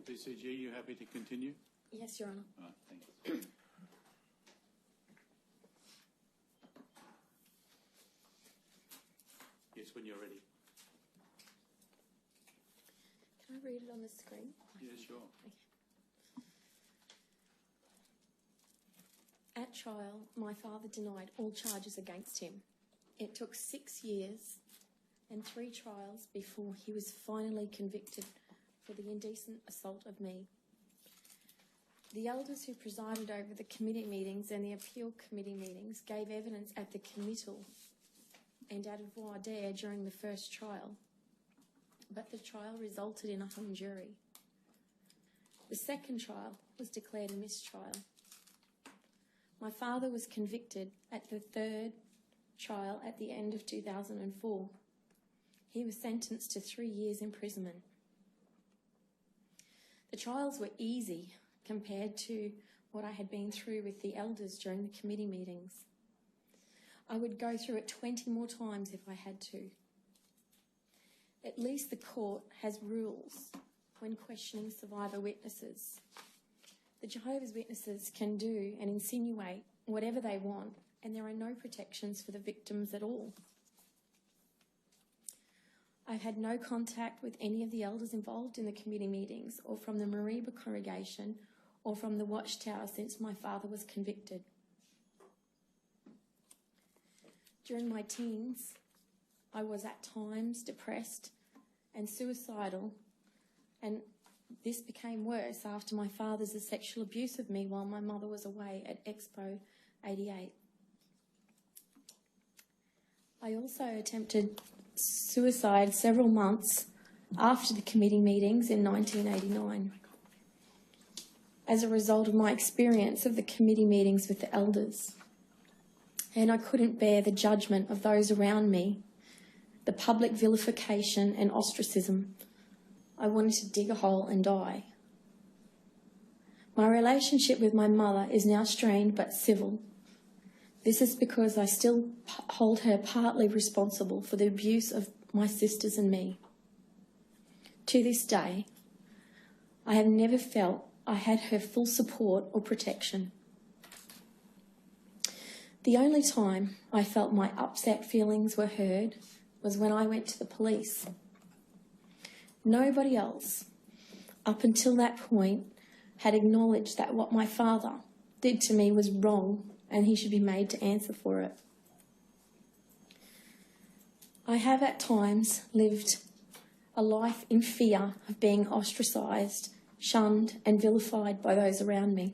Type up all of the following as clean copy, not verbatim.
PCG, you happy to continue? Yes, Your Honour. All right, thanks. Yes, when you're ready. Can I read it on the screen? Yeah, sure. Okay. At trial, my father denied all charges against him. It took 6 years and 3 trials before he was finally convicted for the indecent assault of me. The elders who presided over the committee meetings and the appeal committee meetings gave evidence at the committal and at voir dire during the first trial, but the trial resulted in a hung jury. The second trial was declared a mistrial. My father was convicted at the third trial at the end of 2004. He was sentenced to 3 years imprisonment. The trials were easy compared to what I had been through with the elders during the committee meetings. I would go through it 20 more times if I had to. At least the court has rules when questioning survivor witnesses. The Jehovah's Witnesses can do and insinuate whatever they want, and there are no protections for the victims at all. I've had no contact with any of the elders involved in the committee meetings or from the Mariba congregation or from the Watchtower since my father was convicted. During my teens, I was at times depressed and suicidal, and this became worse after my father's sexual abuse of me while my mother was away at Expo 88. I also attempted suicide several months after the committee meetings in 1989 as a result of my experience of the committee meetings with the elders. And I couldn't bear the judgment of those around me, the public vilification and ostracism. I wanted to dig a hole and die. My relationship with my mother is now strained but civil. This is because I still hold her partly responsible for the abuse of my sisters and me. To this day, I have never felt I had her full support or protection. The only time I felt my upset feelings were heard was when I went to the police. Nobody else, up until that point, had acknowledged that what my father did to me was wrong and he should be made to answer for it. I have at times lived a life in fear of being ostracised, shunned and vilified by those around me.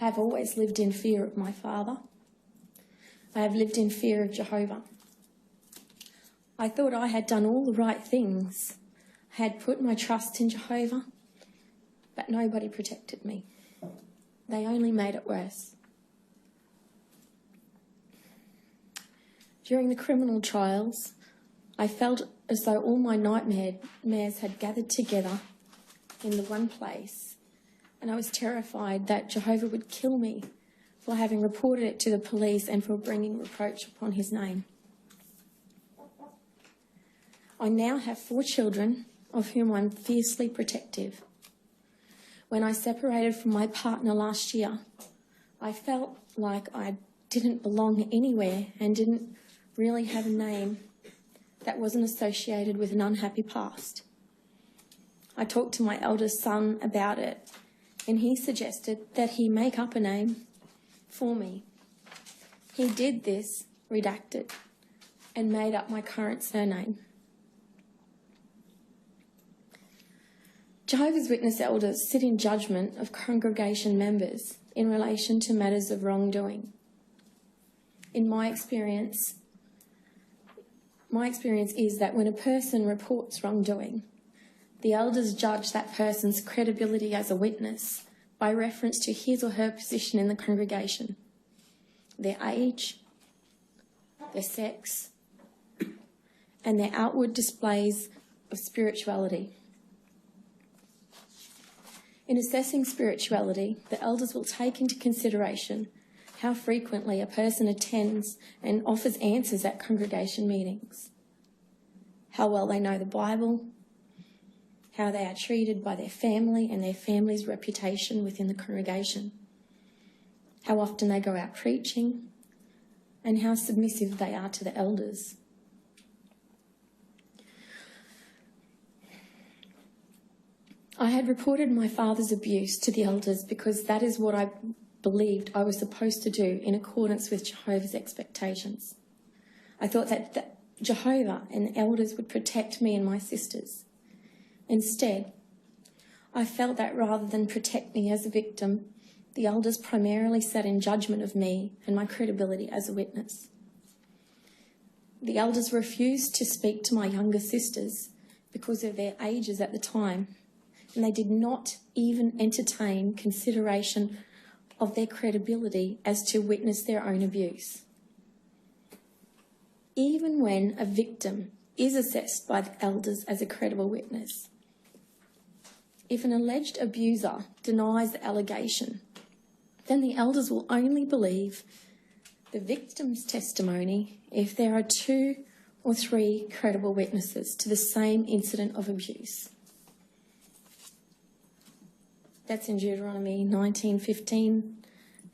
I have always lived in fear of my father. I have lived in fear of Jehovah. I thought I had done all the right things. I had put my trust in Jehovah, but nobody protected me. They only made it worse. During the criminal trials, I felt as though all my nightmares had gathered together in the one place, and I was terrified that Jehovah would kill me for having reported it to the police and for bringing reproach upon his name. I now have 4 children, of whom I'm fiercely protective. When I separated from my partner last year, I felt like I didn't belong anywhere and didn't really have a name that wasn't associated with an unhappy past. I talked to my eldest son about it, and he suggested that he make up a name for me. He did this, redacted, and made up my current surname. Jehovah's Witness elders sit in judgment of congregation members in relation to matters of wrongdoing. In my experience is that when a person reports wrongdoing, the elders judge that person's credibility as a witness by reference to his or her position in the congregation, their age, their sex, and their outward displays of spirituality. In assessing spirituality, the elders will take into consideration how frequently a person attends and offers answers at congregation meetings, how well they know the Bible, how they are treated by their family and their family's reputation within the congregation, how often they go out preaching, and how submissive they are to the elders. I had reported my father's abuse to the elders because that is what I believed I was supposed to do in accordance with Jehovah's expectations. I thought that Jehovah and the elders would protect me and my sisters. Instead, I felt that rather than protect me as a victim, the elders primarily sat in judgment of me and my credibility as a witness. The elders refused to speak to my younger sisters because of their ages at the time, and they did not even entertain consideration of their credibility as to witness their own abuse. Even when a victim is assessed by the elders as a credible witness, if an alleged abuser denies the allegation, then the elders will only believe the victim's testimony if there are 2 or 3 credible witnesses to the same incident of abuse. That's in Deuteronomy 19:15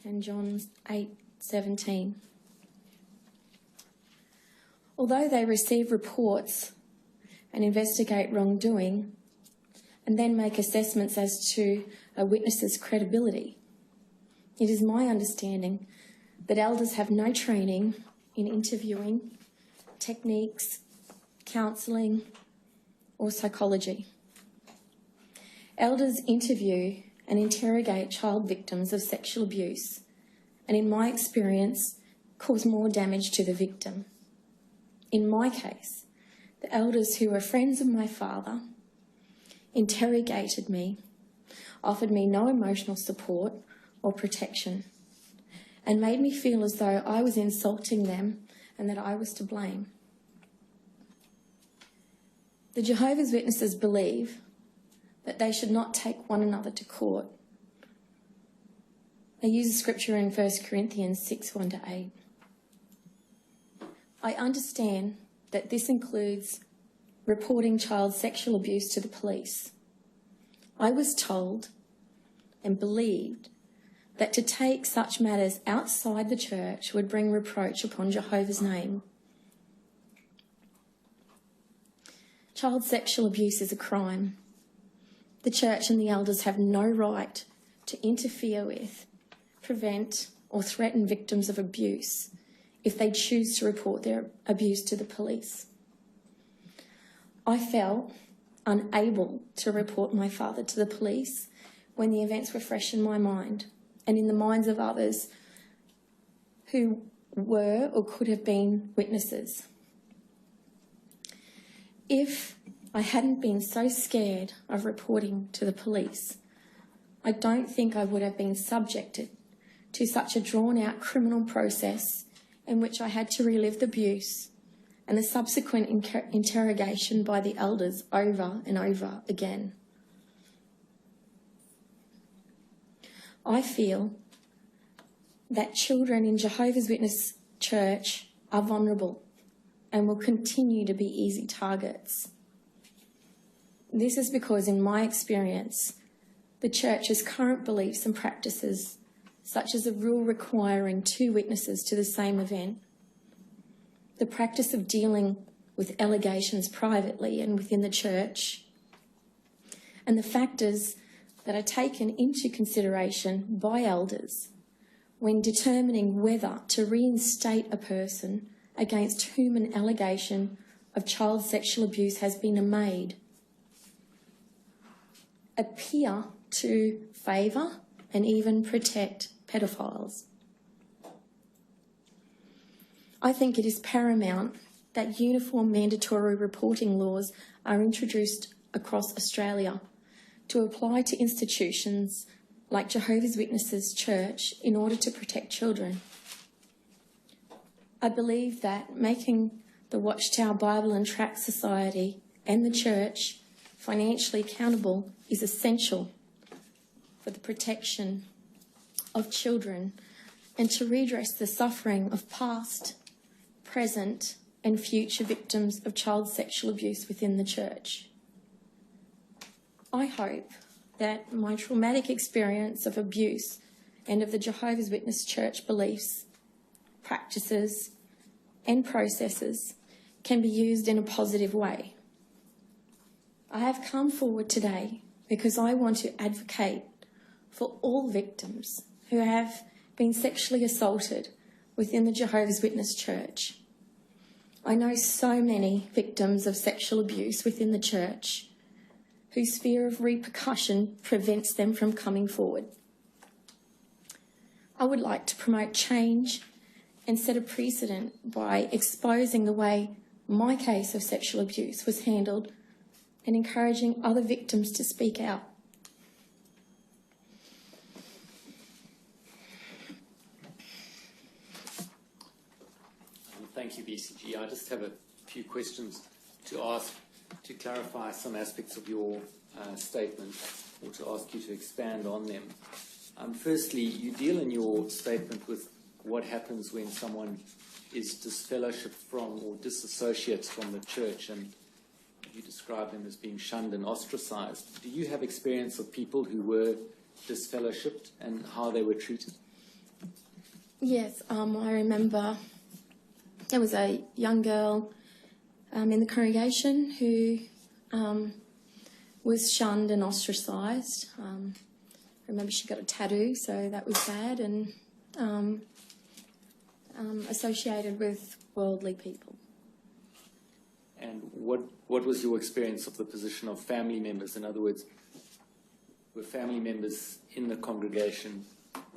and John 8:17. Although they receive reports and investigate wrongdoing and then make assessments as to a witness's credibility, it is my understanding that elders have no training in interviewing, techniques, counselling, or psychology. Elders interview and interrogate child victims of sexual abuse, and in my experience, cause more damage to the victim. In my case, the elders who were friends of my father interrogated me, offered me no emotional support or protection, and made me feel as though I was insulting them and that I was to blame. The Jehovah's Witnesses believe that they should not take one another to court. They use a scripture in 1 Corinthians 6:1-8. I understand that this includes reporting child sexual abuse to the police. I was told and believed that to take such matters outside the church would bring reproach upon Jehovah's name. Child sexual abuse is a crime. The church and the elders have no right to interfere with, prevent, or threaten victims of abuse if they choose to report their abuse to the police. I felt unable to report my father to the police when the events were fresh in my mind and in the minds of others who were or could have been witnesses. If I hadn't been so scared of reporting to the police, I don't think I would have been subjected to such a drawn-out criminal process in which I had to relive the abuse and the subsequent interrogation by the elders over and over again. I feel that children in Jehovah's Witness Church are vulnerable and will continue to be easy targets. This is because, in my experience, the church's current beliefs and practices, such as a rule requiring 2 witnesses to the same event, the practice of dealing with allegations privately and within the church, and the factors that are taken into consideration by elders when determining whether to reinstate a person against whom an allegation of child sexual abuse has been made, appear to favour and even protect pedophiles. I think it is paramount that uniform mandatory reporting laws are introduced across Australia to apply to institutions like Jehovah's Witnesses Church in order to protect children. I believe that making the Watchtower Bible and Tract Society and the church financially accountable is essential for the protection of children and to redress the suffering of past, present and future victims of child sexual abuse within the church. I hope that my traumatic experience of abuse and of the Jehovah's Witness Church beliefs, practices, and processes can be used in a positive way. I have come forward today because I want to advocate for all victims who have been sexually assaulted within the Jehovah's Witness Church. I know so many victims of sexual abuse within the church whose fear of repercussion prevents them from coming forward. I would like to promote change and set a precedent by exposing the way my case of sexual abuse was handled and encouraging other victims to speak out. Thank you, BCG. I just have a few questions to ask to clarify some aspects of your statement, or to ask you to expand on them. Firstly, you deal in your statement with what happens when someone is disfellowshipped from or disassociates from the church, and you describe them as being shunned and ostracized. Do you have experience of people who were disfellowshipped and how they were treated? Yes, I remember there was a young girl in the congregation who was shunned and ostracised. I remember she got a tattoo, so that was bad, and associated with worldly people. And what was your experience of the position of family members? In other words, were family members in the congregation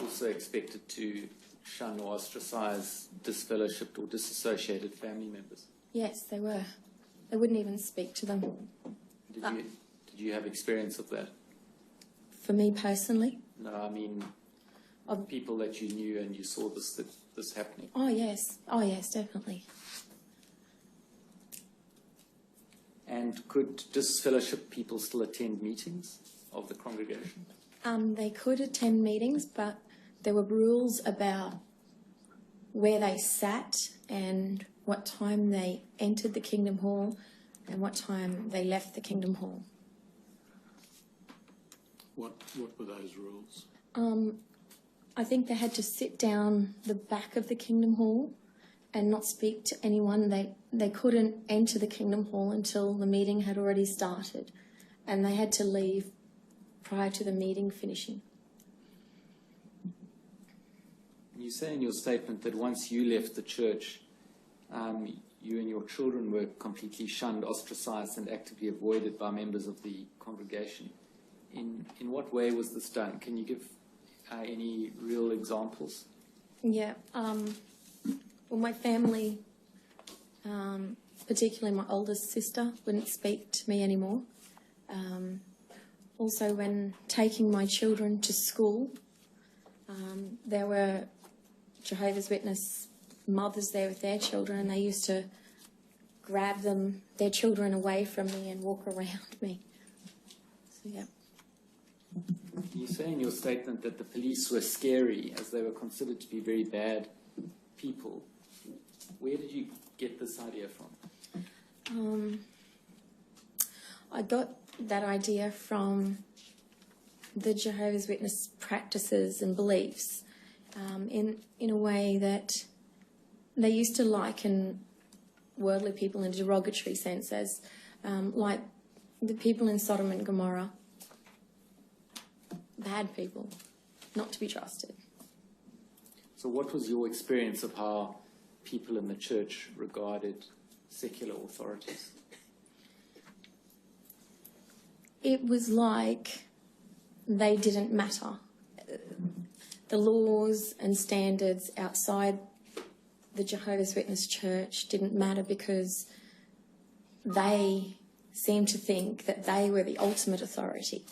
also expected to shun or ostracize disfellowshipped or disassociated family members? Yes, they were. They wouldn't even speak to them. Did you have experience of that? For me personally? No, I mean Of people that you knew and you saw this happening. Oh yes, definitely. And could disfellowship people still attend meetings of the congregation? They could attend meetings, but there were rules about where they sat and what time they entered the Kingdom Hall and what time they left the Kingdom Hall. What were those rules? I think they had to sit down the back of the Kingdom Hall and not speak to anyone. They couldn't enter the Kingdom Hall until the meeting had already started, and they had to leave prior to the meeting finishing. You say in your statement that once you left the church, you and your children were completely shunned, ostracized, and actively avoided by members of the congregation. In what way was this done? Can you give any real examples? Yeah. Well, my family, particularly my oldest sister, wouldn't speak to me anymore. Also, when taking my children to school, there were Jehovah's Witness mothers there with their children, and they used to grab their children away from me and walk around me. So, yeah. You say in your statement that the police were scary as they were considered to be very bad people. Where did you get this idea from? I got that idea from the Jehovah's Witness practices and beliefs in a way that they used to liken worldly people in a derogatory sense as like the people in Sodom and Gomorrah. Bad people, not to be trusted. So what was your experience of how people in the church regarded secular authorities? It was like they didn't matter. The laws and standards outside the Jehovah's Witness Church didn't matter because they seemed to think that they were the ultimate authority.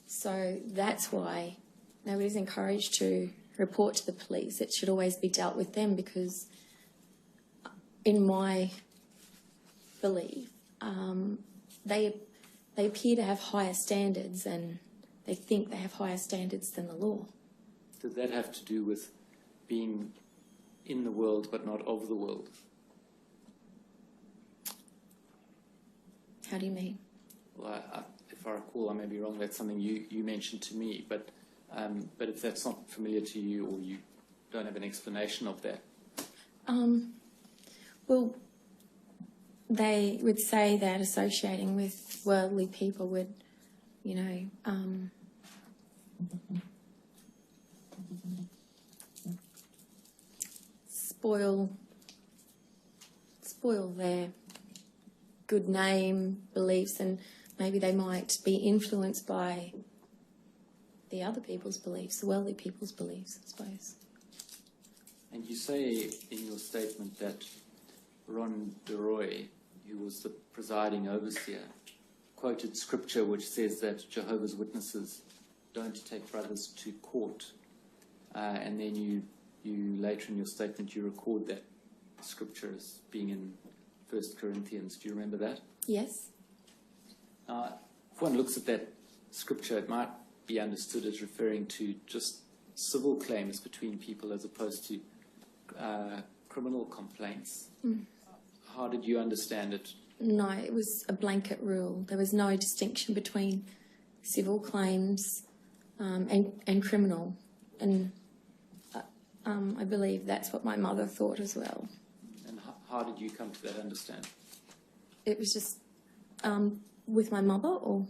So that's why nobody's encouraged to report to the police. It should always be dealt with them because, in my belief, they appear to have higher standards and they think they have higher standards than the law. Does that have to do with being in the world but not of the world? How do you mean? Well, if if I recall, I may be wrong, that's something you mentioned to me, but if that's not familiar to you or you don't have an explanation of that. Well, they would say that associating with worldly people would, you know, spoil their good name, beliefs, and maybe they might be influenced by the other people's beliefs, the worldly people's beliefs, I suppose. And you say in your statement that Ron DeRoy, who was the presiding overseer, quoted scripture which says that Jehovah's Witnesses don't take brothers to court, and then you later in your statement you record that scripture as being in 1 Corinthians. Do you remember that? Yes. If one looks at that scripture, it might be understood as referring to just civil claims between people as opposed to criminal complaints. How did you understand it? No, it was a blanket rule. There was no distinction between civil claims and criminal. And I believe that's what my mother thought as well. And how did you come to that understanding? It was just with my mother, or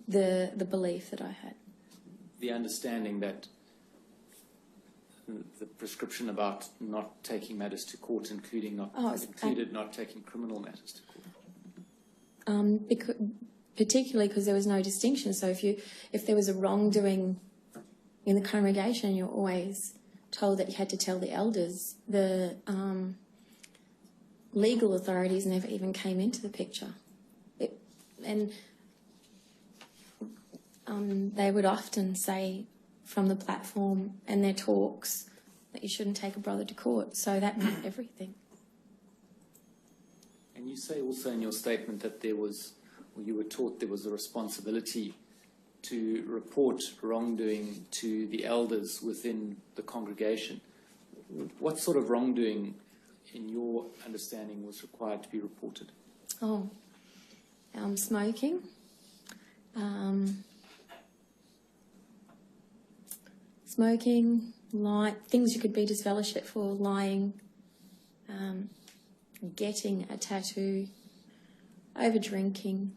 the belief that I had. The understanding that the prescription about not taking matters to court included not taking criminal matters to court. Particularly because there was no distinction. So if there was a wrongdoing in the congregation, you're always told that you had to tell the elders. The legal authorities never even came into the picture. They would often say from the platform and their talks that you shouldn't take a brother to court. So that meant everything. And you say also in your statement that you were taught there was a responsibility to report wrongdoing to the elders within the congregation. What sort of wrongdoing, in your understanding, was required to be reported? Smoking. Smoking, things you could be disfellowshipped for, lying, getting a tattoo, over drinking,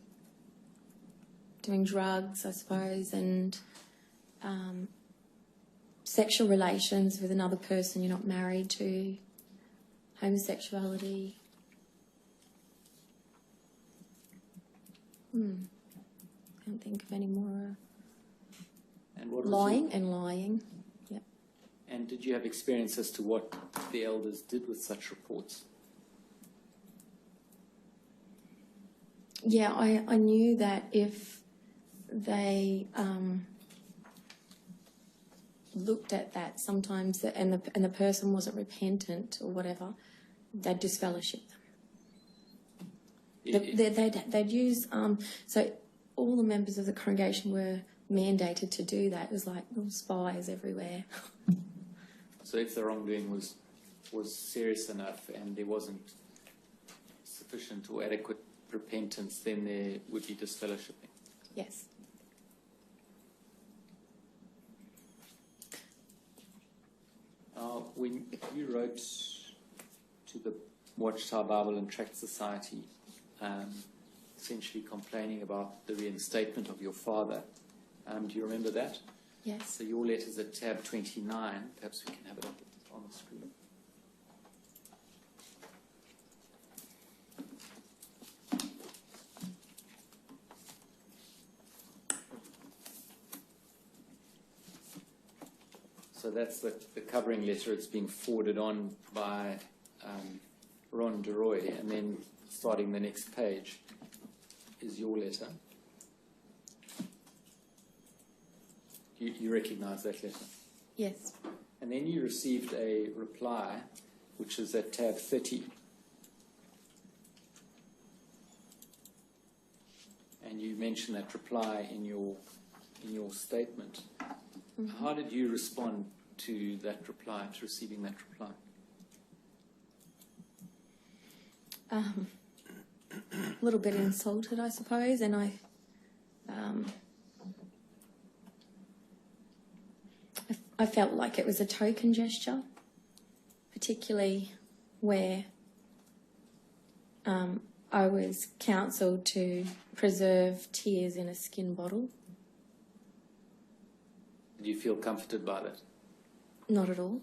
doing drugs, I suppose, and sexual relations with another person you're not married to, homosexuality. Can't think of any more. And what lying. Yep. And did you have experience as to what the elders did with such reports? Yeah, I knew that if they looked at that sometimes, and the person wasn't repentant or whatever, they'd disfellowship them. They'd use so all the members of the congregation were mandated to do that. It was like little spies everywhere. So if the wrongdoing was serious enough and there wasn't sufficient or adequate repentance, then there would be disfellowshipping. Yes. When you wrote to the Watchtower Bible and Tract Society, essentially complaining about the reinstatement of your father, do you remember that? Yes. So your letter's at tab 29. Perhaps we can have it up on the screen. So that's the covering letter. It's being forwarded on by Ron DeRoy, and then starting the next page is your letter. You recognise that letter? Yes. And then you received a reply, which is at tab 30. And you mentioned that reply in your statement. Mm-hmm. How did you respond to that reply, to receiving that reply? little bit insulted, I suppose, and I felt like it was a token gesture, particularly where I was counselled to preserve tears in a skin bottle. Did you feel comforted by that? Not at all.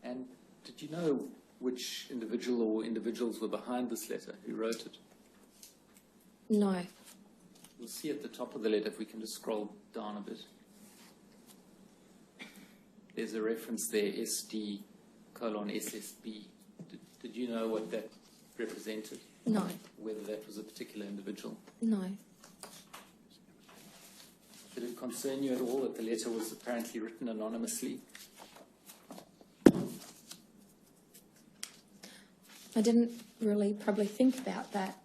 And did you know which individual or individuals were behind this letter, who wrote it? No. You'll see at the top of the letter, if we can just scroll down a bit. There's a reference there, SD:SSB. Did you know what that represented? No. Whether that was a particular individual? No. Did it concern you at all that the letter was apparently written anonymously? I didn't really probably think about that.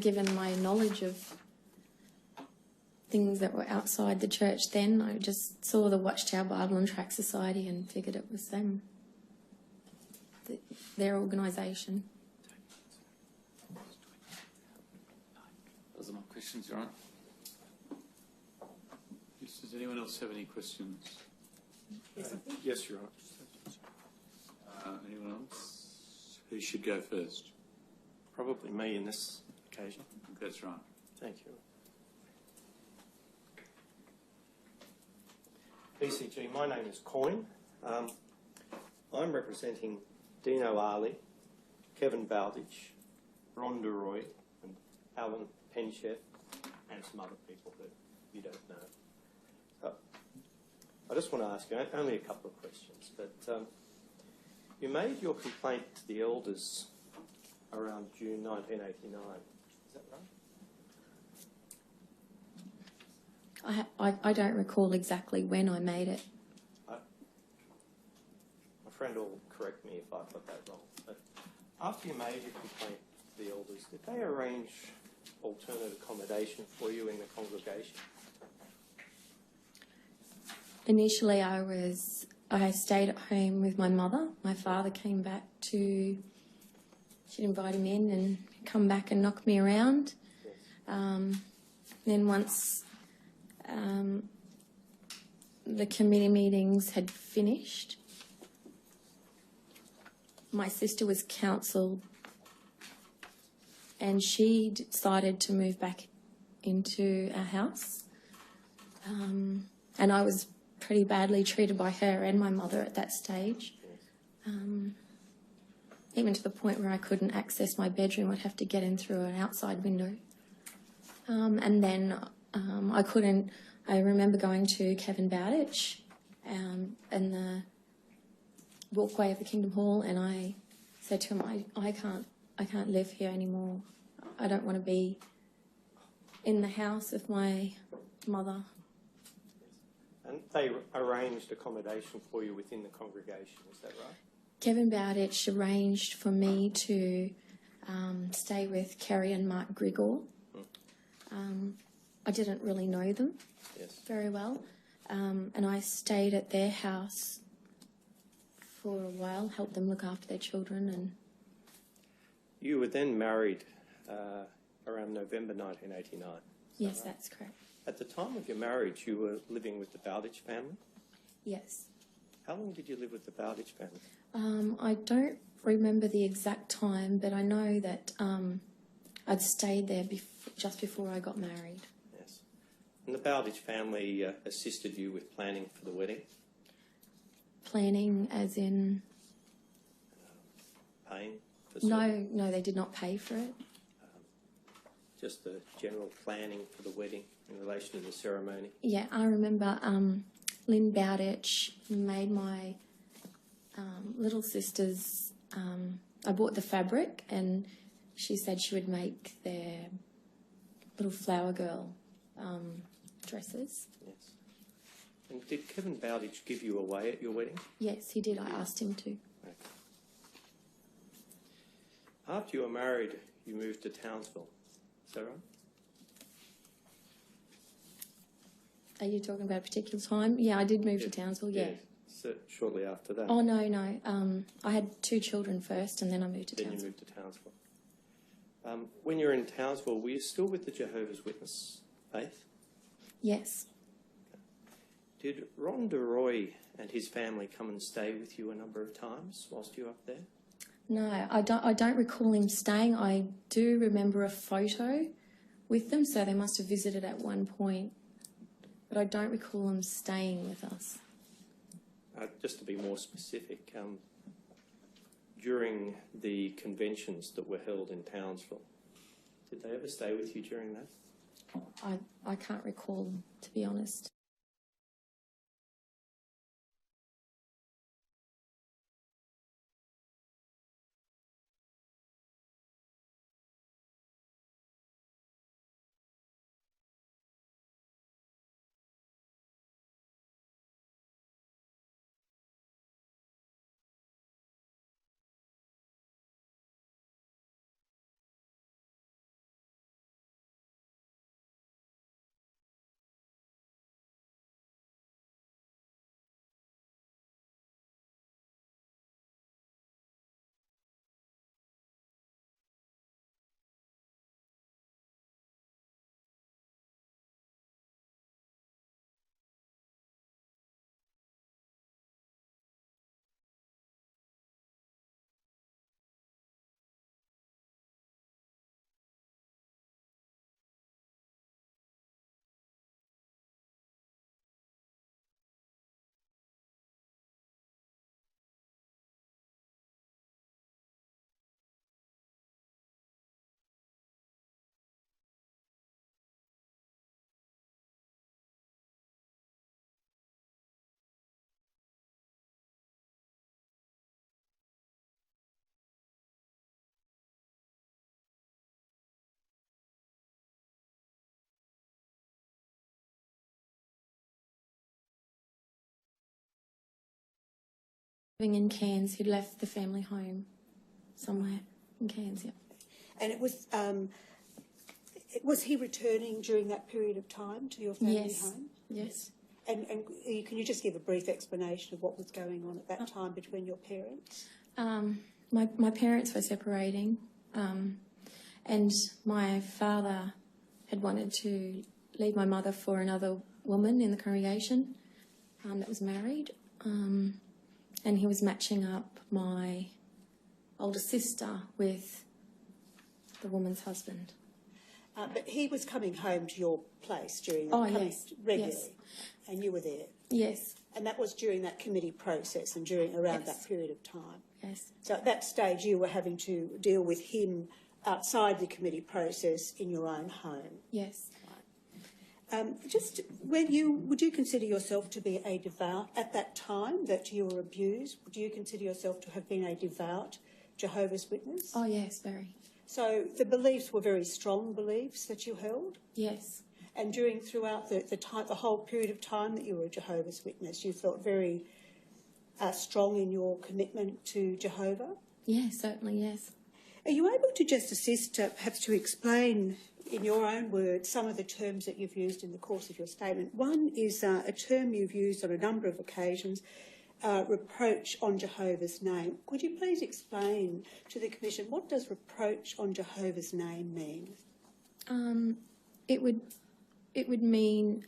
Given my knowledge of things that were outside the church then, I just saw the Watchtower Bible and Tract Society and figured it was them, their organisation. Those are my questions, Your Honour. Does anyone else have any questions? Yes, Your Honour. Anyone else? Who should go first? Probably me in this occasion. That's right. Thank you. PCG, my name is Coyne. I'm representing Dino Ali, Kevin Baldich, Rhonda Roy, and Alan Penchef, and some other people that you don't know. So, I just want to ask you only a couple of questions, but you made your complaint to the elders around June 1989. Is that right? I don't recall exactly when I made it. My friend will correct me if I've got that wrong. But after you made your complaint to the elders, did they arrange alternate accommodation for you in the congregation? Initially, I stayed at home with my mother. My father came back she'd invite him in and come back and knock me around. Yes. Then once the committee meetings had finished, my sister was counselled and she decided to move back into our house. And I was pretty badly treated by her and my mother at that stage. Even to the point where I couldn't access my bedroom. I'd have to get in through an outside window. And then I remember going to Kevin Bowditch in the walkway of the Kingdom Hall, and I said to him, I can't live here anymore. I don't want to be in the house of my mother. And they arranged accommodation for you within the congregation, is that right? Kevin Bowditch arranged for me to stay with Kerry and Mark Grigor. I didn't really know them very well, and I stayed at their house for a while, helped them look after their children. And you were then married around November 1989. Yes, that's correct. At the time of your marriage, you were living with the Bowditch family? Yes. How long did you live with the Bowditch family? I don't remember the exact time, but I know that I'd stayed there just before I got married. Yes. And the Bowditch family assisted you with planning for the wedding? Planning as in? Paying? No, they did not pay for it. Just the general planning for the wedding in relation to the ceremony? Yeah, I remember Lynn Bowditch made my little sister's... I bought the fabric and she said she would make their little flower girl dresses. Yes. And did Kevin Bowditch give you away at your wedding? Yes, he did. I asked him to. Okay. After you were married, you moved to Townsville. Is that right? Are you talking about a particular time? Yeah, I did move to Townsville, yeah. shortly after that? Oh, no. I had 2 children first and then I moved to Then you Townsville. moved to Townsville. When you were in Townsville, were you still with the Jehovah's Witness faith? Yes. Did Rhonda Roy and his family come and stay with you a number of times whilst you were up there? No, I don't recall him staying. I do remember a photo with them, so they must have visited at one point. But I don't recall him staying with us. Just to be more specific, during the conventions that were held in Townsville, did they ever stay with you during that? I can't recall, to be honest. Living in Cairns, he'd left the family home somewhere in Cairns, yeah. And was he returning during that period of time to your family home? Yes. And can you just give a brief explanation of what was going on at that time between your parents? My parents were separating, and my father had wanted to leave my mother for another woman in the congregation that was married. And he was matching up my older sister with the woman's husband. But he was coming home to your place during that regularly, yes. And you were there. Yes. And that was during that committee process and around that period of time. Yes. So at that stage, you were having to deal with him outside the committee process in your own home. Yes. Just would you consider yourself to be a devout at that time that you were abused? Do you consider yourself to have been a devout Jehovah's Witness? Oh, yes, very. So the beliefs were very strong beliefs that you held? Yes. And throughout the whole period of time that you were a Jehovah's Witness, you felt very strong in your commitment to Jehovah? Yes, certainly, yes. Are you able to just assist, perhaps to explain in your own words some of the terms that you've used in the course of your statement? One is a term you've used on a number of occasions, reproach on Jehovah's name. Could you please explain to the Commission, what does reproach on Jehovah's name mean? It would mean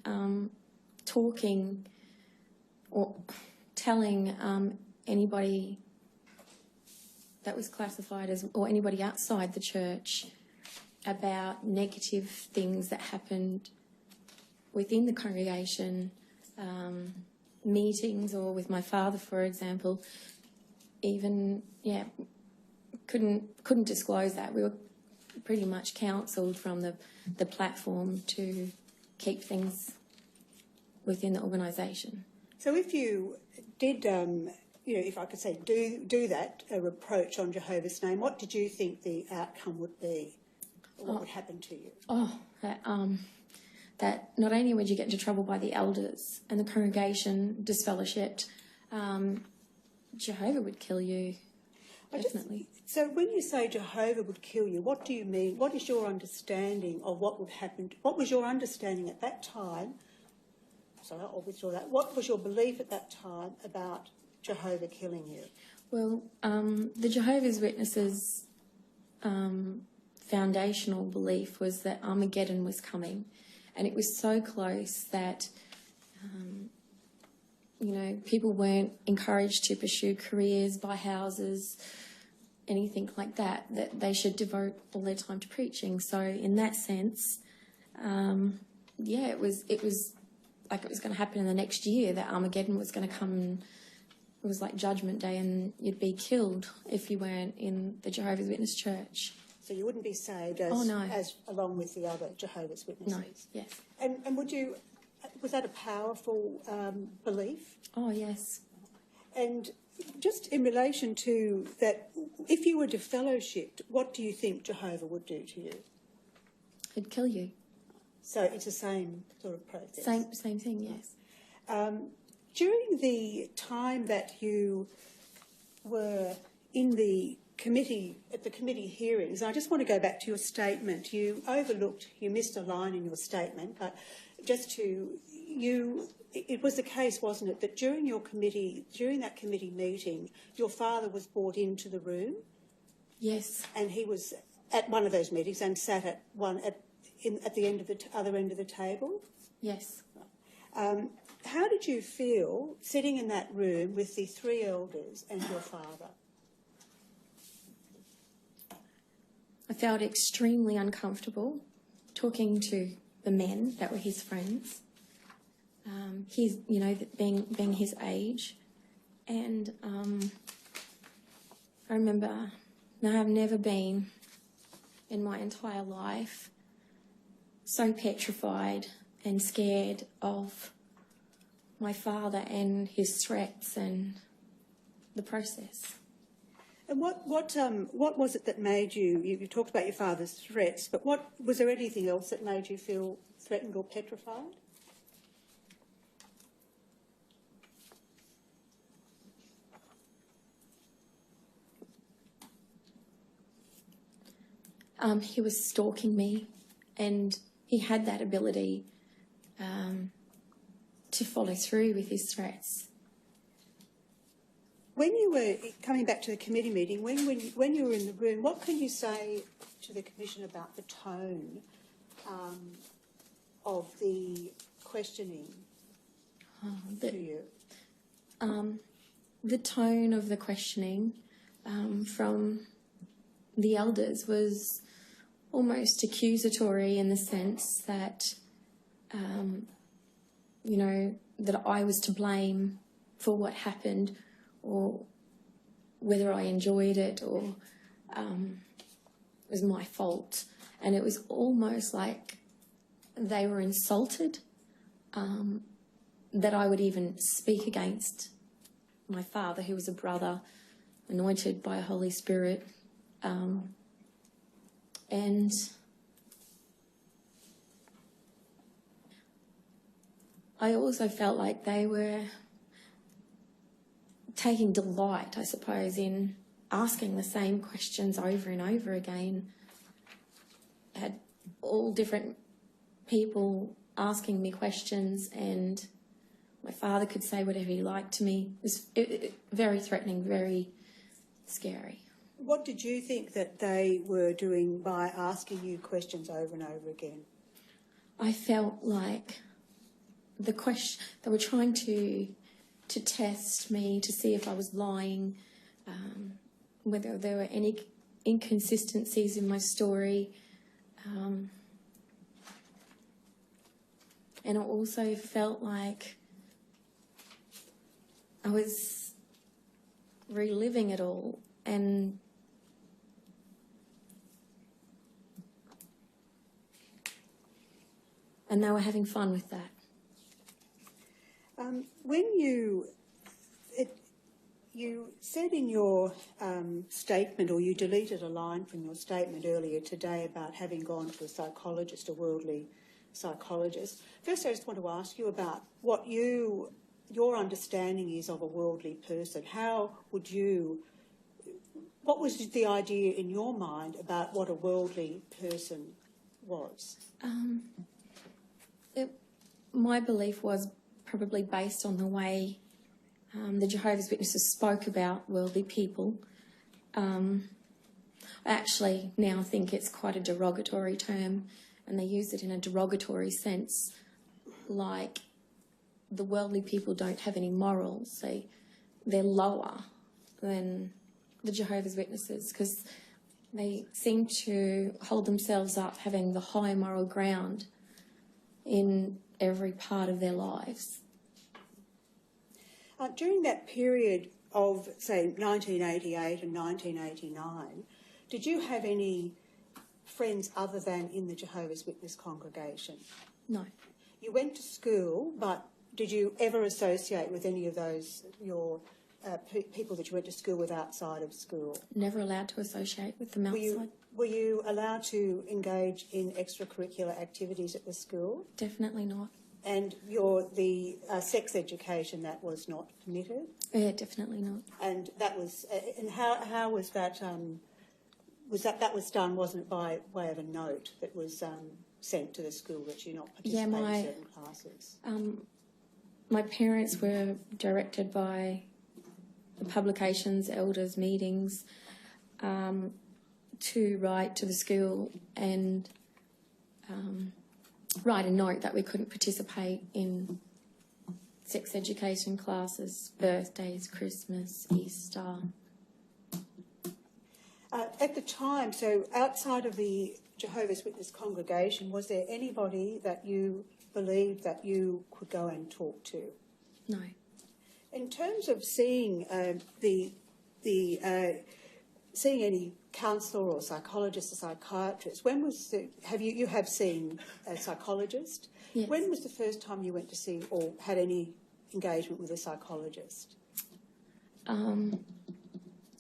talking or telling anybody that was classified as, or anybody outside the church, about negative things that happened within the congregation, meetings, or with my father, for example. Even, couldn't disclose that. We were pretty much counselled from the platform to keep things within the organisation. So if you did, if I could say do that, a reproach on Jehovah's name, what did you think the outcome would be? Or what would happen to you? That not only would you get into trouble by the elders and the congregation disfellowshipped, Jehovah would kill you, definitely. So when you say Jehovah would kill you, what do you mean? What is your understanding of what would happen? What was your understanding at that time sorry, I'll withdraw that. What was your belief at that time about Jehovah killing you? Well, the Jehovah's Witnesses' foundational belief was that Armageddon was coming, and it was so close that, people weren't encouraged to pursue careers, buy houses, anything like that, that they should devote all their time to preaching. So in that sense, it was like it was going to happen in the next year, that Armageddon was going to come, and it was like Judgment Day, and you'd be killed if you weren't in the Jehovah's Witness church. So you wouldn't be saved as, as along with the other Jehovah's Witnesses? No, yes. And was that a powerful belief? Oh, yes. And just in relation to that, if you were defellowshipped, what do you think Jehovah would do to you? He'd kill you. So it's the same sort of process? Same thing, yes. During the time that you were in the committee, at the committee hearings, I just want to go back to your statement. You missed a line in your statement, but it was the case, wasn't it, that during that committee meeting, your father was brought into the room? Yes. And he was at one of those meetings and sat at the end of the other end of the table? Yes. How did you feel sitting in that room with the three elders and your father? I felt extremely uncomfortable talking to the men that were his friends. He's, being his age. And I remember, I have never been in my entire life so petrified and scared of my father and his threats and the process. And what was it that made you talked about your father's threats, but was there anything else that made you feel threatened or petrified? He was stalking me, and he had that ability to follow through with his threats. When you were coming back to the committee meeting, when you were in the room, what can you say to the Commission about the tone of the questioning to you? The tone of the questioning from the elders was almost accusatory, in the sense that, that I was to blame for what happened, or whether I enjoyed it, or it was my fault. And it was almost like they were insulted that I would even speak against my father, who was a brother anointed by a Holy Spirit. And I also felt like they were taking delight, I suppose, in asking the same questions over and over again. I had all different people asking me questions, and my father could say whatever he liked to me. It was very threatening, very scary. What did you think that they were doing by asking you questions over and over again? I felt like they were trying to test me, to see if I was lying, whether there were any inconsistencies in my story. And I also felt like I was reliving it all, and they were having fun with that. When you said in your statement, or you deleted a line from your statement earlier today about having gone to a psychologist, a worldly psychologist. First, I just want to ask you about what your understanding is of a worldly person. What was the idea in your mind about what a worldly person was? My belief was probably based on the way the Jehovah's Witnesses spoke about worldly people. I actually now think it's quite a derogatory term, and they use it in a derogatory sense, like the worldly people don't have any morals. They're lower than the Jehovah's Witnesses because they seem to hold themselves up having the high moral ground in every part of their lives. During that period of, say, 1988 and 1989, did you have any friends other than in the Jehovah's Witness congregation? No. You went to school, but did you ever associate with any of those, people that you went to school with outside of school? Never allowed to associate with them outside. Were you allowed to engage in extracurricular activities at the school? Definitely not. And the sex education, that was not permitted? Yeah, definitely not. And that was, and how was that? That was done, wasn't it, by way of a note that was sent to the school that you not participate in certain classes? My parents were directed by the publications, elders, meetings, to write to the school and write a note that we couldn't participate in sex education classes, birthdays, Christmas, Easter. At the time, so outside of the Jehovah's Witness congregation, was there anybody that you believed that you could go and talk to? No. In terms of seeing seeing any counsellor or psychologist or psychiatrist, when was you have seen a psychologist? Yes. When was the first time you went to see or had any engagement with a psychologist?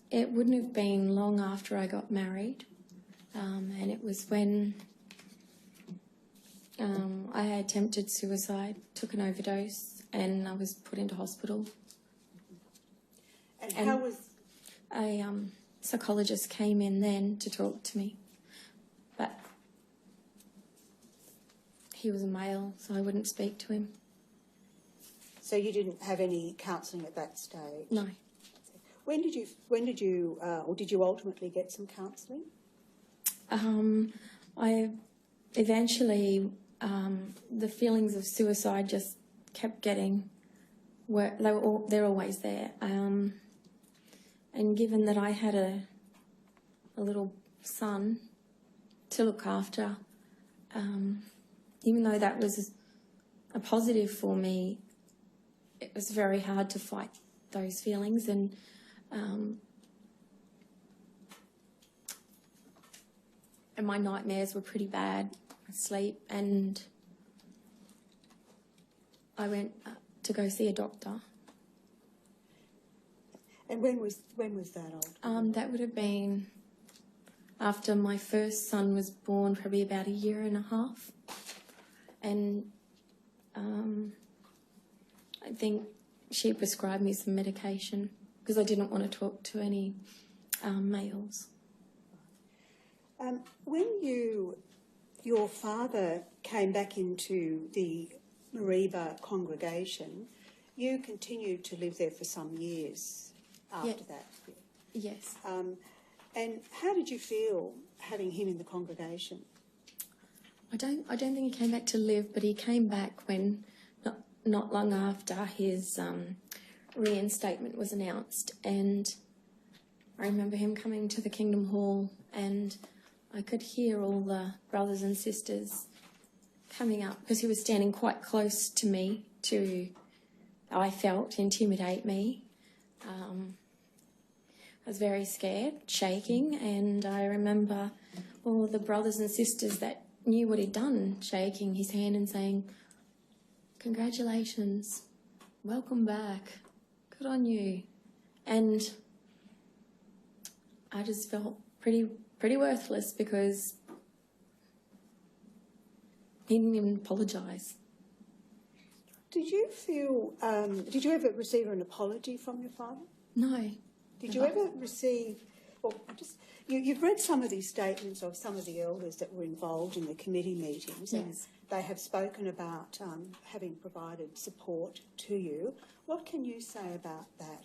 It wouldn't have been long after I got married, and it was when I had attempted suicide, took an overdose, and I was put into hospital. And how was... A psychologist came in then to talk to me, but he was a male, so I wouldn't speak to him. So you didn't have any counselling at that stage? No. When did you or did you ultimately get some counselling? I eventually, the feelings of suicide just kept getting, they're always there. And given that I had a little son to look after, even though that was a positive for me, it was very hard to fight those feelings, and my nightmares were pretty bad. Sleep, and I went to go see a doctor. And when was that? That would have been after my first son was born, probably about a year and a half. And I think she prescribed me some medication because I didn't want to talk to any males. When your father came back into the Mariba congregation, you continued to live there for some years after that. Yes. And how did you feel having him in the congregation? I don't think he came back to live, but he came back when not long after his reinstatement was announced, and I remember him coming to the Kingdom Hall, and I could hear all the brothers and sisters coming up because he was standing quite close to me to, I felt, intimidate me. I was very scared, shaking, and I remember all the brothers and sisters that knew what he'd done shaking his hand and saying, "Congratulations, welcome back, good on you." And I just felt pretty worthless because he didn't even apologise. Did you feel? Did you ever receive an apology from your father? No. Did you ever receive? Or You've read some of these statements of some of the elders that were involved in the committee meetings, and Yes. they have spoken about having provided support to you. What can you say about that?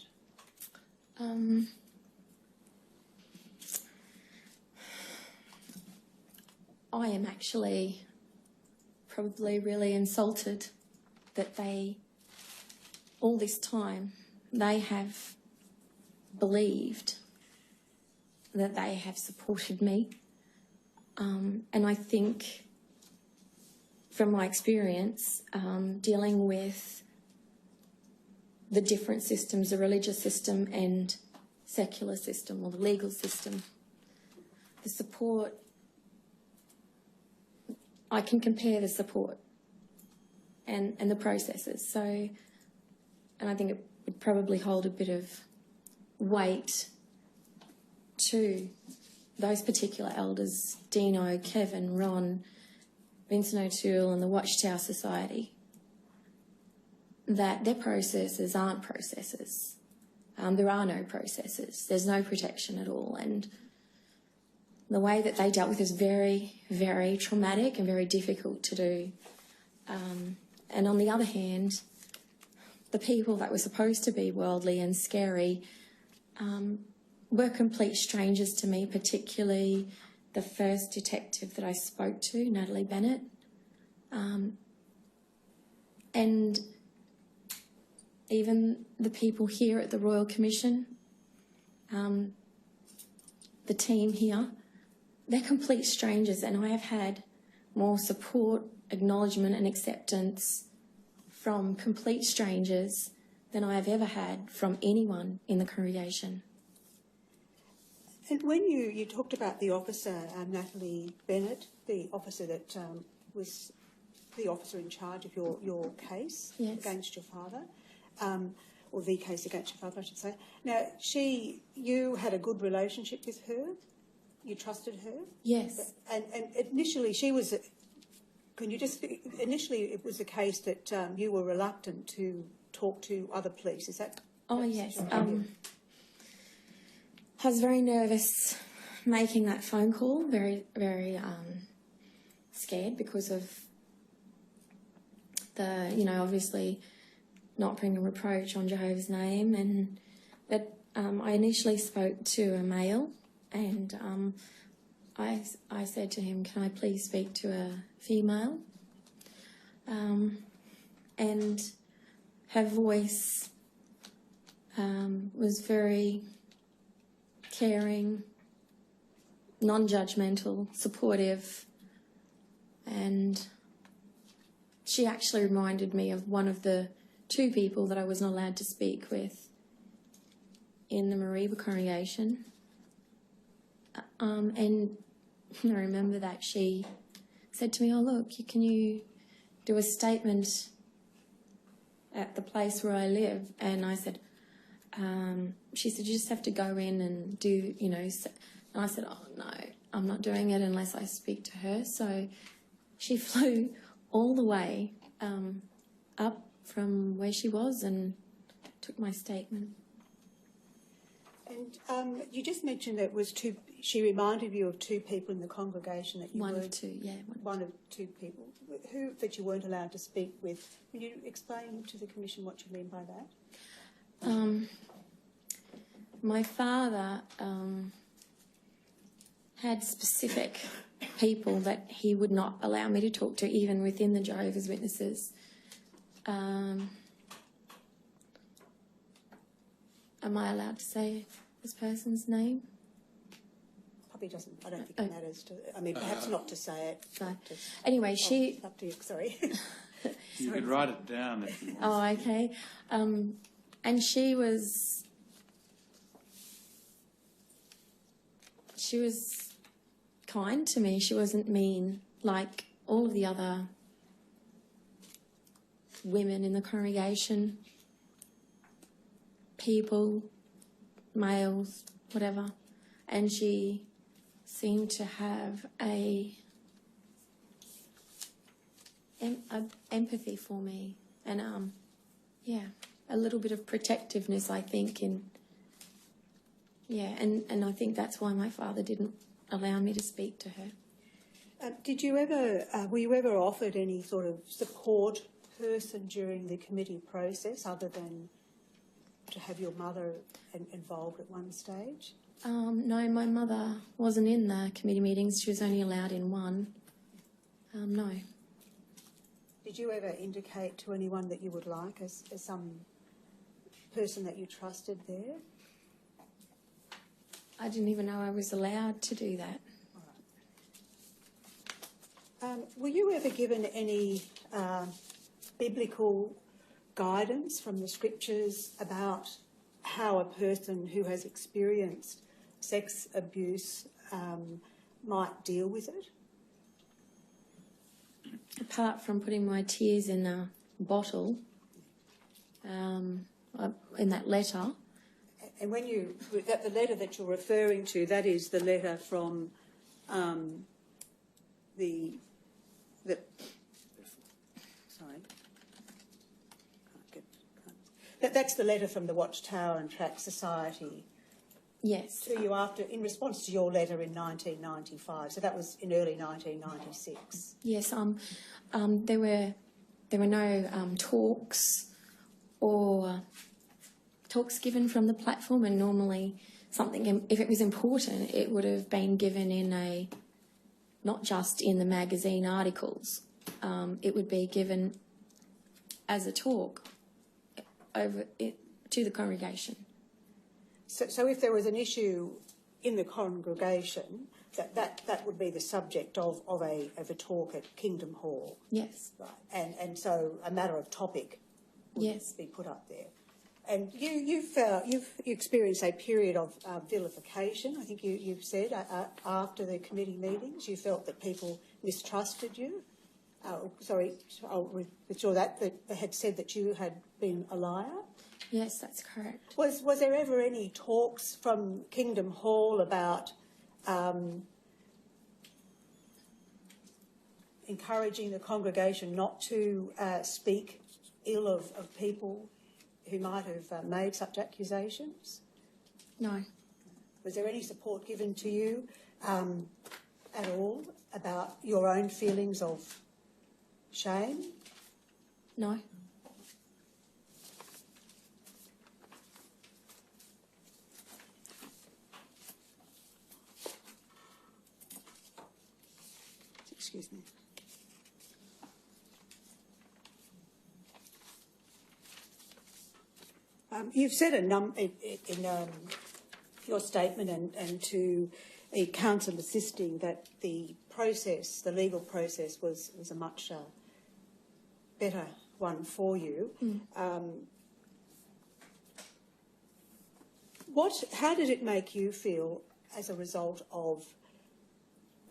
I am actually probably really insulted that all this time, they have believed that they have supported me. And I think, from my experience, dealing with the different systems, the religious system and secular system or the legal system, the support, I can compare the support and the processes. So, and I think it would probably hold a bit of weight to those particular elders, Dino, Kevin, Ron, Vincent O'Toole and the Watchtower Society, that their processes aren't processes. There are no processes. There's no protection at all. And the way that they dealt with is very, very traumatic and very difficult to do. And on the other hand, the people that were supposed to be worldly and scary were complete strangers to me, particularly the first detective that I spoke to, Natalie Bennett. And even the people here at the Royal Commission, the team here, they're complete strangers, and I have had more support, acknowledgement and acceptance from complete strangers than I have ever had from anyone in the congregation. And when you talked about the officer, Natalie Bennett, the officer that was the officer in charge of your case against your father, or the case against your father, I should say. Now, you had a good relationship with her? You trusted her? Yes. And initially initially it was a case that you were reluctant to talk to other police, is that? Oh, yes. I was very nervous making that phone call, very, very scared because of obviously not bringing a reproach on Jehovah's name. And that I initially spoke to a male, and I said to him, can I please speak to a female? And her voice was very caring, non-judgmental, supportive, and she actually reminded me of one of the two people that I was not allowed to speak with in the Mariba congregation. And I remember that she said to me, oh, look, can you do a statement at the place where I live? And I said, she said, you just have to go in and do, and I said, oh, no, I'm not doing it unless I speak to her. So she flew all the way up from where she was and took my statement. And you just mentioned that she reminded you of two people in the congregation that you One of two, yeah. One of two people that you weren't allowed to speak with. Can you explain to the Commission what you mean by that? My father had specific people that he would not allow me to talk to, even within the Jehovah's Witnesses. Am I allowed to say this person's name? Probably doesn't. I don't think it matters. Perhaps not to say it. No. Anyway, up to you. Sorry. You could write it down if you want. Oh, okay. And she was kind to me. She wasn't mean like all of the other women in the congregation, people, males, whatever. And she seemed to have a empathy for me, and a little bit of protectiveness, I think, in Yeah, and I think that's why my father didn't allow me to speak to her. Were you ever offered any sort of support person during the committee process other than to have your mother involved at one stage? No, my mother wasn't in the committee meetings. She was only allowed in one. No. Did you ever indicate to anyone that you would like as some person that you trusted there? I didn't even know I was allowed to do that. Were you ever given any biblical guidance from the scriptures about how a person who has experienced sex abuse might deal with it? Apart from putting my tears in a bottle, in that letter. And when the letter that you're referring to, that is the letter from that's the letter from the WATCHTOWER and Tract Society. Yes. To you in response to your letter in 1995. So that was in early 1996. Yes. There were no talks or talks given from the platform, and normally something, if it was important, it would have been given in not just in the magazine articles. It would be given as a talk to the congregation. So if there was an issue in the congregation, that would be the subject of a talk at Kingdom Hall. Yes. Right. And so a matter of topic would be put up there. And you've experienced a period of vilification. I think you've said after the committee meetings, you felt that people mistrusted you. Sorry, I'll withdraw that. That had said that you had been a liar. Yes, that's correct. Was there ever any talks from Kingdom Hall about encouraging the congregation not to speak ill of people who might have made such accusations? No. Was there any support given to you at all about your own feelings of shame? No. Excuse me. You've said in your statement and to a counsel assisting that the legal process was a much better one for you. How did it make you feel as a result of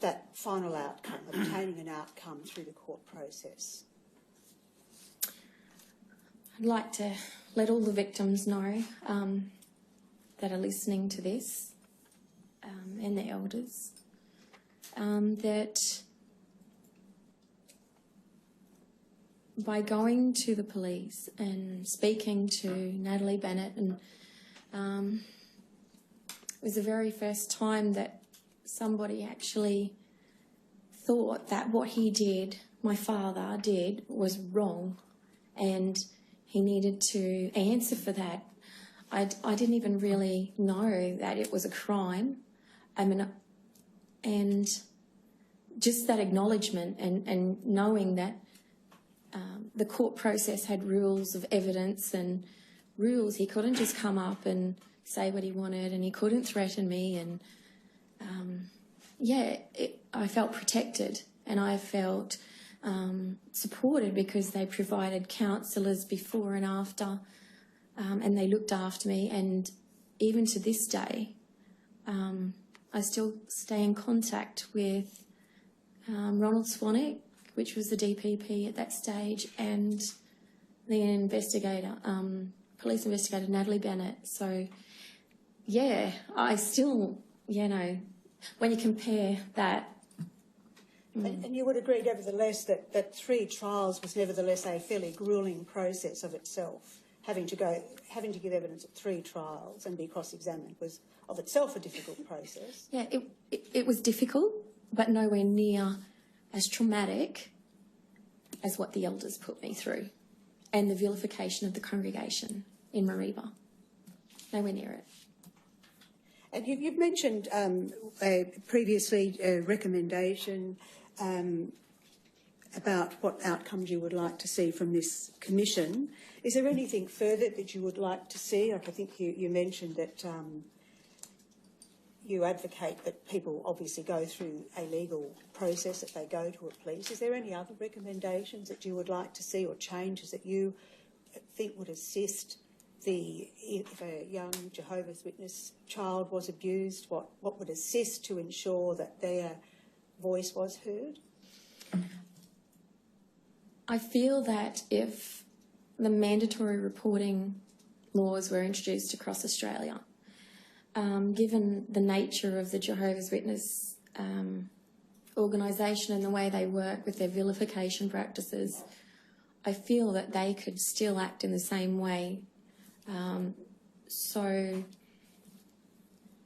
that final outcome, obtaining an outcome through the court process? I'd like to let all the victims know that are listening to this and the elders that by going to the police and speaking to Natalie Bennett, and it was the very first time that somebody actually thought that what he did, my father did, was wrong, and he needed to answer for that. I didn't even really know that it was a crime. And just that acknowledgement and knowing that the court process had rules of evidence and rules. He couldn't just come up and say what he wanted, and he couldn't threaten me. And I felt protected, and I felt supported because they provided counsellors before and after, and they looked after me. And even to this day, I still stay in contact with Ronald Swanwick, which was the DPP at that stage, and the investigator, police investigator Natalie Bennett. So, I still, when you compare that. And you would agree, nevertheless, that 3 trials was nevertheless a fairly gruelling process of itself, having to give evidence at 3 trials and be cross-examined was of itself a difficult process. Yeah, it was difficult, but nowhere near as traumatic as what the elders put me through, and the vilification of the congregation in Mareeba. Nowhere near it. And you've mentioned previously a recommendation about what outcomes you would like to see from this commission. Is there anything further that you would like to see? Like I think you mentioned that you advocate that people obviously go through a legal process, that they go to a police. Is there any other recommendations that you would like to see or changes that you think would assist if a young Jehovah's Witness child was abused, what would assist to ensure that their voice was heard? I feel that if the mandatory reporting laws were introduced across Australia, given the nature of the Jehovah's Witness organisation and the way they work with their vilification practices, I feel that they could still act in the same way. So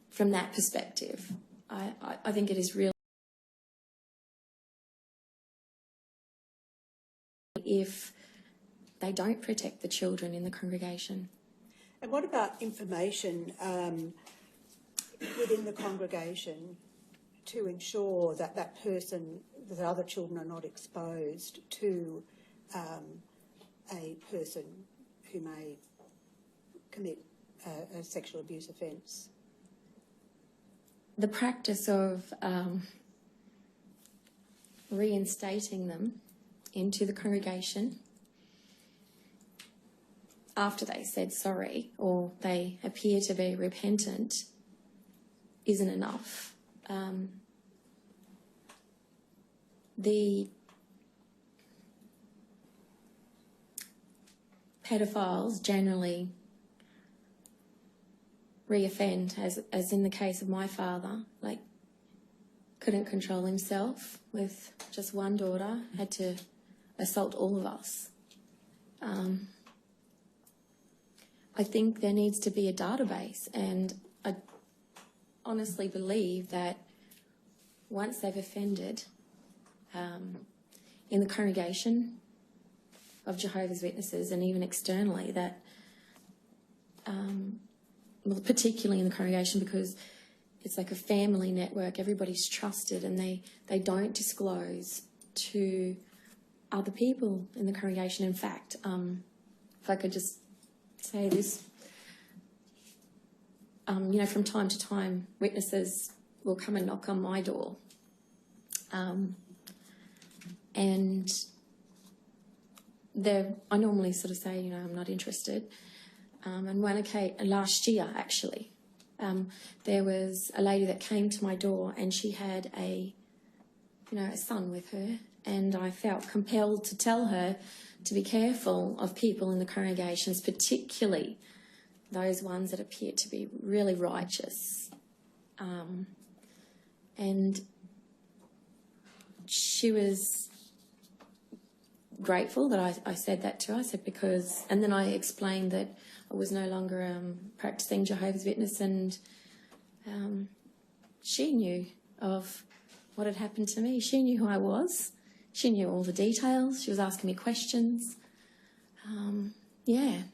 from that perspective, I think it is really if they don't protect the children in the congregation. And what about information within the congregation to ensure that that other children are not exposed to a person who may commit a sexual abuse offence? The practice of reinstating them into the congregation after they said sorry or they appear to be repentant isn't enough. The pedophiles generally reoffend, as in the case of my father, like couldn't control himself with just one daughter, had to assault all of us. I think there needs to be a database, and I honestly believe that once they've offended in the congregation of Jehovah's Witnesses and even externally, that well, particularly in the congregation, because it's like a family network, everybody's trusted, and they don't disclose to other people in the congregation. In fact, if I could just say this, you know, from time to time, witnesses will come and knock on my door, and I normally sort of say, you know, I'm not interested. And one occasion, last year actually, there was a lady that came to my door, and she had a son with her, and I felt compelled to tell her to be careful of people in the congregations, particularly those ones that appear to be really righteous. And she was grateful that I said that to her. I said and then I explained that I was no longer practicing Jehovah's Witness, and she knew of what had happened to me. She knew who I was. She knew all the details. She was asking me questions.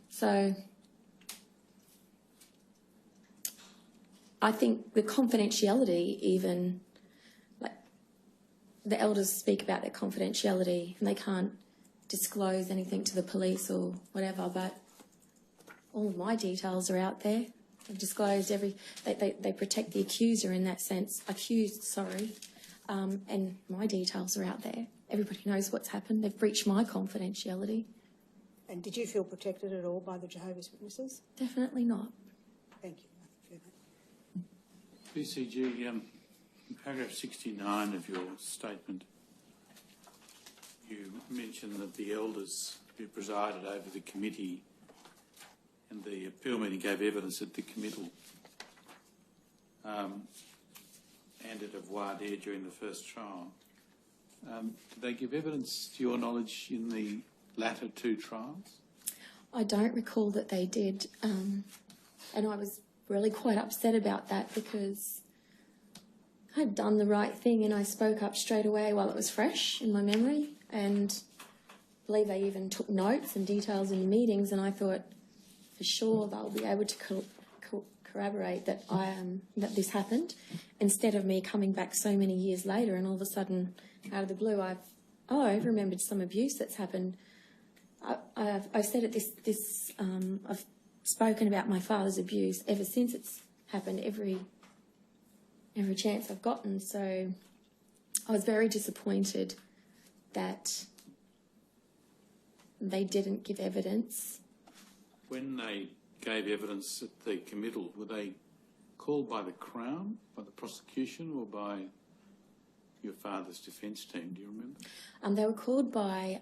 So I think the confidentiality, even, like, the elders speak about their confidentiality and they can't disclose anything to the police or whatever, but all of my details are out there. They've disclosed they protect the accuser in that sense. And my details are out there. Everybody knows what's happened. They've breached my confidentiality. And did you feel protected at all by the Jehovah's Witnesses? Definitely not. Thank you. BCG, in paragraph 69 of your statement, you mentioned that the elders who presided over the committee and the appeal meeting gave evidence at the committal and at voir dire during the first trial. Did they give evidence, to your knowledge, in the latter 2 trials? I don't recall that they did, and I was really quite upset about that because I'd done the right thing and I spoke up straight away while it was fresh in my memory, and I believe they even took notes and details in the meetings, and I thought for sure they'll be able to corroborate that that this happened, instead of me coming back so many years later and all of a sudden out of the blue I've remembered some abuse that's happened. I've said it I've spoken about my father's abuse ever since it's happened, every chance I've gotten. So I was very disappointed that they didn't give evidence. When they gave evidence at the committal, were they called by the Crown, by the prosecution, or by your father's defence team? Do you remember? They were called by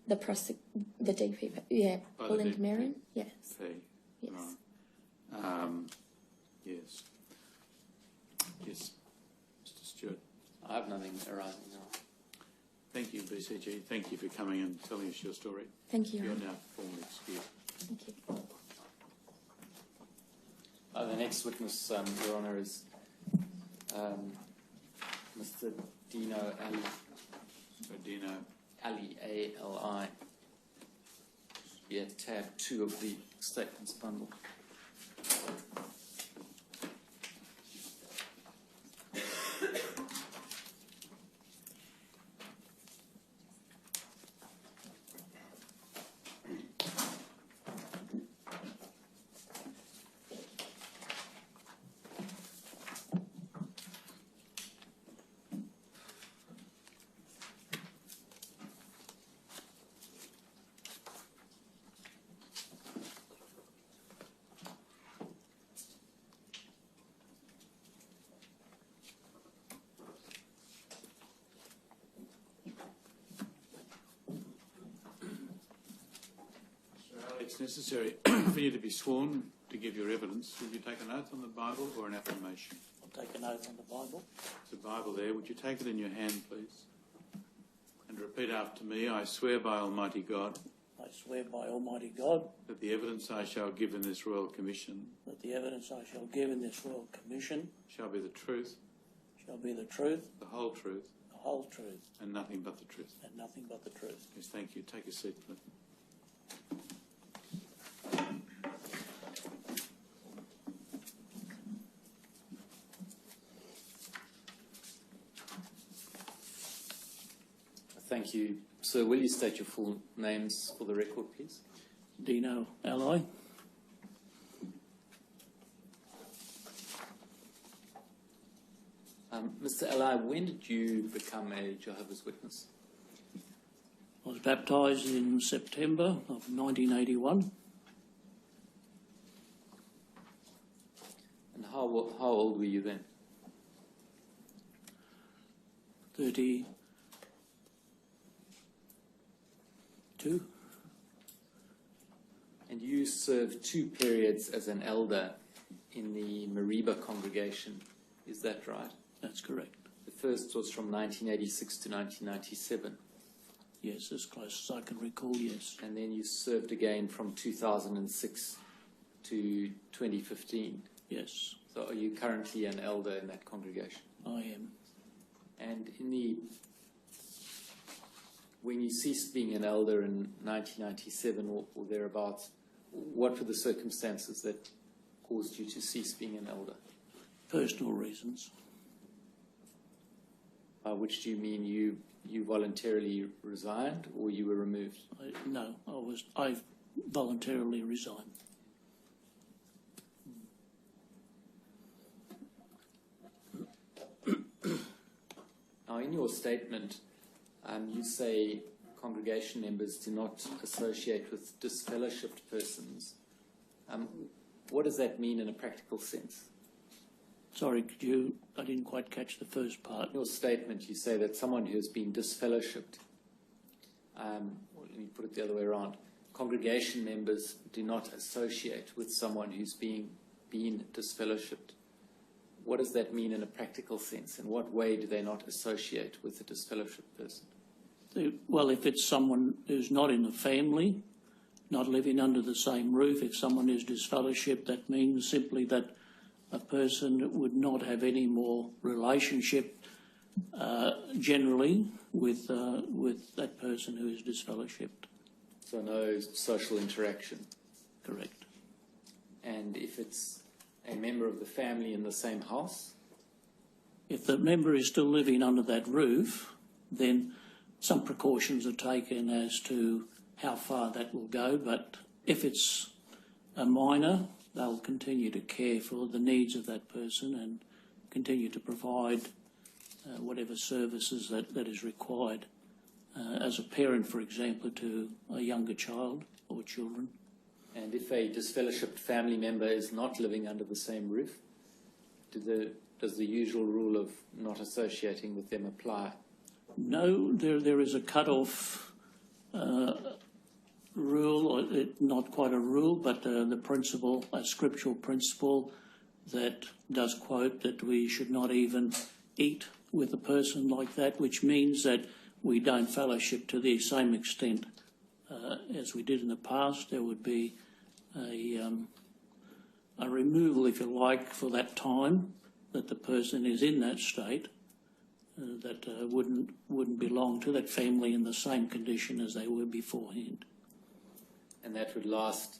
the DP, yeah, Belinda Merrin, yes. Yes. Right. Yes. Yes. Mr. Stewart. I have nothing arising now. Thank you, BCG. Thank you for coming and telling us your story. Thank you. You're now formally excused. Thank you. The next witness, Your Honour, is Mr. Dino Ali. So, Dino. Ali, A-L-I. Yeah, tab 2 of the statements bundle. It's necessary for you to be sworn to give your evidence. Would you take an oath on the Bible or an affirmation? I'll take an oath on the Bible. There's a Bible there. Would you take it in your hand, please? And repeat after me. I swear by Almighty God I swear by Almighty God that the evidence I shall give in this Royal Commission that the evidence I shall give in this Royal Commission shall be the truth, shall be the truth, the whole truth, the whole truth, and nothing but the truth. and nothing but the truth. Yes, thank you. Take a seat, please. Thank you. Sir, will you state your full names for the record, please? Dino Ali. Mr. Ali, when did you become a Jehovah's Witness? I was baptised in September of 1981. And how old were you then? 32. And you served 2 periods as an elder in the Mariba congregation, is that right? That's correct. The first was from 1986 to 1997. Yes, as close as I can recall, yes. And then you served again from 2006 to 2015. Yes, So are you currently an elder in that congregation? I am. And when you ceased being an elder in 1997 or thereabouts, what were the circumstances that caused you to cease being an elder? Personal reasons. By which do you mean you voluntarily resigned or you were removed? I voluntarily resigned. Now, in your statement, you say congregation members do not associate with disfellowshipped persons. What does that mean in a practical sense? Sorry, I didn't quite catch the first part. In your statement, you say that someone who has been disfellowshipped, let me put it the other way around, congregation members do not associate with someone who's been disfellowshipped. What does that mean in a practical sense? In what way do they not associate with a disfellowshipped person? Well, if it's someone who's not in the family, not living under the same roof. If someone is disfellowshipped, that means simply that a person would not have any more relationship generally with that person who is disfellowshipped. So no social interaction. Correct. And if it's a member of the family in the same house? If the member is still living under that roof, then some precautions are taken as to how far that will go, but if it's a minor, they'll continue to care for the needs of that person and continue to provide whatever services that is required as a parent, for example, to a younger child or children. And if a disfellowshipped family member is not living under the same roof, does the usual rule of not associating with them apply? No, there is a cut-off rule, or not quite a rule, but the principle, a scriptural principle that does quote that we should not even eat with a person like that, which means that we don't fellowship to the same extent as we did in the past. There would be a removal, if you like, for that time that the person is in that state, that wouldn't belong to that family in the same condition as they were beforehand. And that would last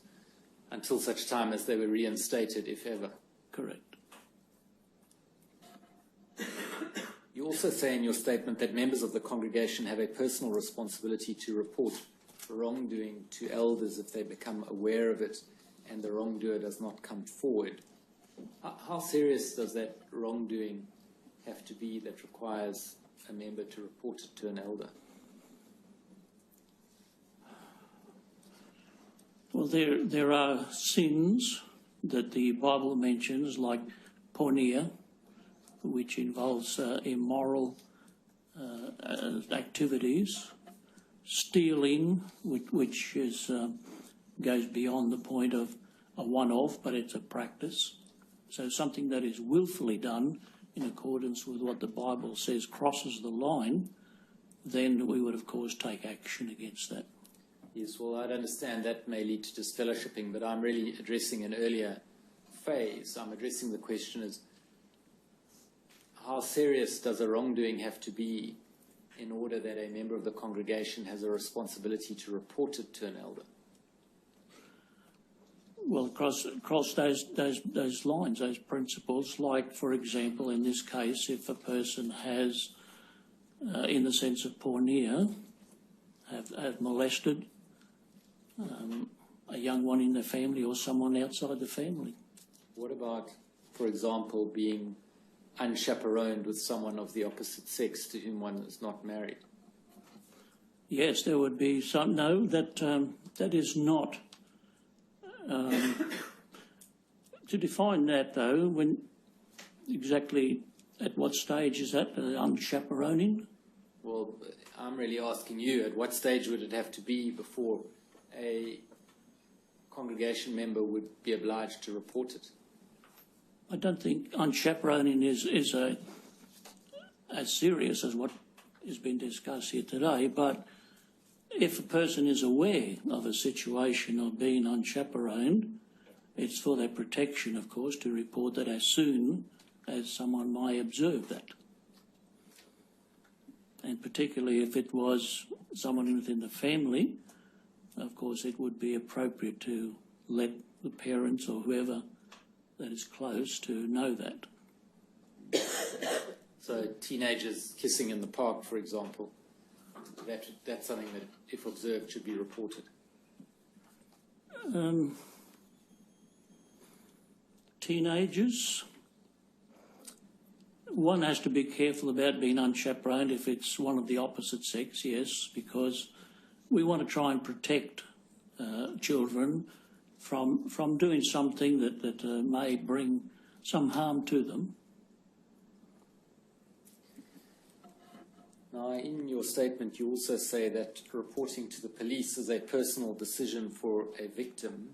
until such time as they were reinstated, if ever? Correct. You also say in your statement that members of the congregation have a personal responsibility to report wrongdoing to elders if they become aware of it and the wrongdoer does not come forward. How serious does that wrongdoing have to be that requires a member to report it to an elder? Well, there are sins that the Bible mentions, like porneia, which involves immoral activities, stealing, which is goes beyond the point of a one-off, but it's a practice. So something that is willfully done in accordance with what the Bible says crosses the line, then we would, of course, take action against that. Yes, well, I'd understand that may lead to disfellowshipping, but I'm really addressing an earlier phase. I'm addressing the question as how serious does a wrongdoing have to be in order that a member of the congregation has a responsibility to report it to an elder? Well, across those lines, those principles, like, for example, in this case, if a person has, in the sense of porneia, have molested a young one in the family or someone outside the family. What about, for example, being unchaperoned with someone of the opposite sex to whom one is not married? Yes, there would be some. No, that is not. To define that, though, when exactly at what stage is that unchaperoning? Well, I'm really asking you, at what stage would it have to be before a congregation member would be obliged to report it? I don't think unchaperoning is as serious as what has been discussed here today, but if a person is aware of a situation of being unchaperoned, it's for their protection, of course, to report that as soon as someone may observe that. And particularly if it was someone within the family, of course, it would be appropriate to let the parents or whoever that is close to know that. So teenagers kissing in the park, for example, that's something that, if observed, should be reported. Teenagers, one has to be careful about being unchaperoned if it's one of the opposite sex, yes, because we want to try and protect children from doing something that may bring some harm to them. Now, in your statement, you also say that reporting to the police is a personal decision for a victim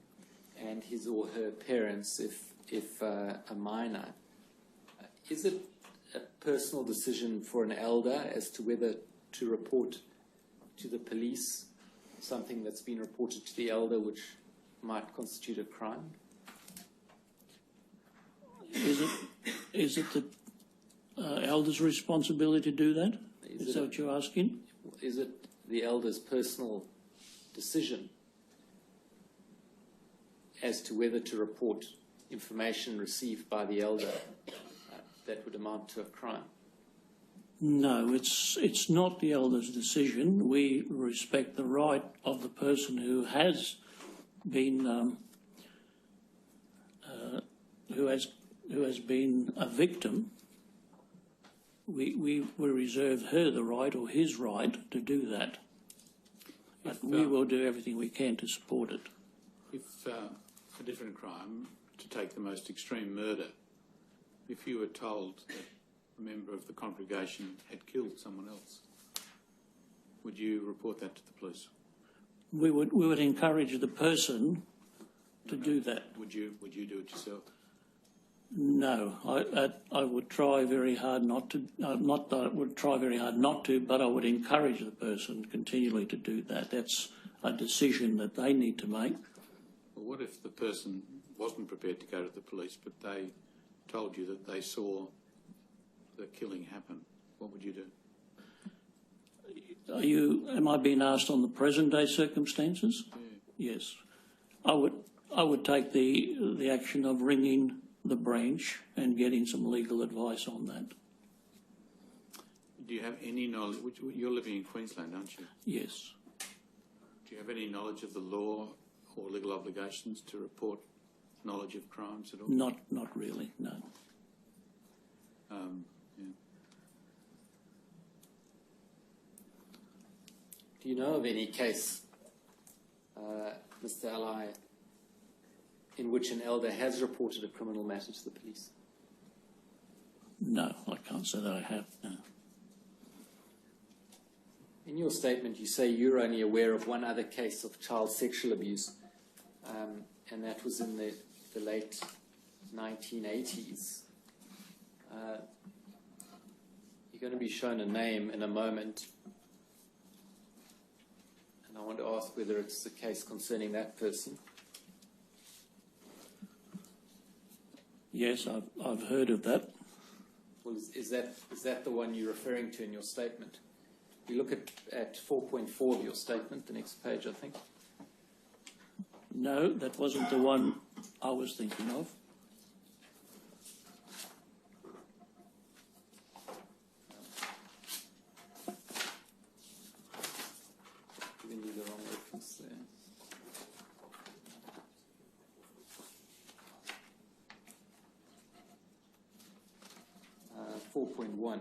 and his or her parents if a minor. Is it a personal decision for an elder as to whether to report to the police something that's been reported to the elder which might constitute a crime? Is it the elder's responsibility to do that? Is that what you're asking? Is it the elder's personal decision as to whether to report information received by the elder that would amount to a crime? No, it's not the elder's decision. We respect the right of the person who has been who has been a victim. We reserve her the right, or his right, to do that. But we will do everything we can to support it. If a different crime, to take the most extreme murder, if you were told that a member of the congregation had killed someone else, would you report that to the police? We would encourage the person to do that. Would you do it yourself? No, I would try very hard not to. Not that I would try very hard not to, but I would encourage the person continually to do that. That's a decision that they need to make. Well, what if the person wasn't prepared to go to the police, but they told you that they saw the killing happen? What would you do? Am I being asked on the present day circumstances? Yeah. Yes, I would take the action of ringing the branch and getting some legal advice on that. Do you have any knowledge? You're living in Queensland, aren't you? Yes. Do you have any knowledge of the law or legal obligations to report knowledge of crimes at all? Not really, no. Yeah. Do you know of any case, Mr. Ally, in which an elder has reported a criminal matter to the police? No, I can't say that I have, no. In your statement, you say you're only aware of one other case of child sexual abuse, and that was in the late 1980s. You're going to be shown a name in a moment, and I want to ask whether it's the case concerning that person. Yes, I've heard of that. Well, is that the one you're referring to in your statement? You look at 4.4 of your statement, the next page, I think. No, that wasn't the one I was thinking of. Giving you the wrong reference there. 4.1.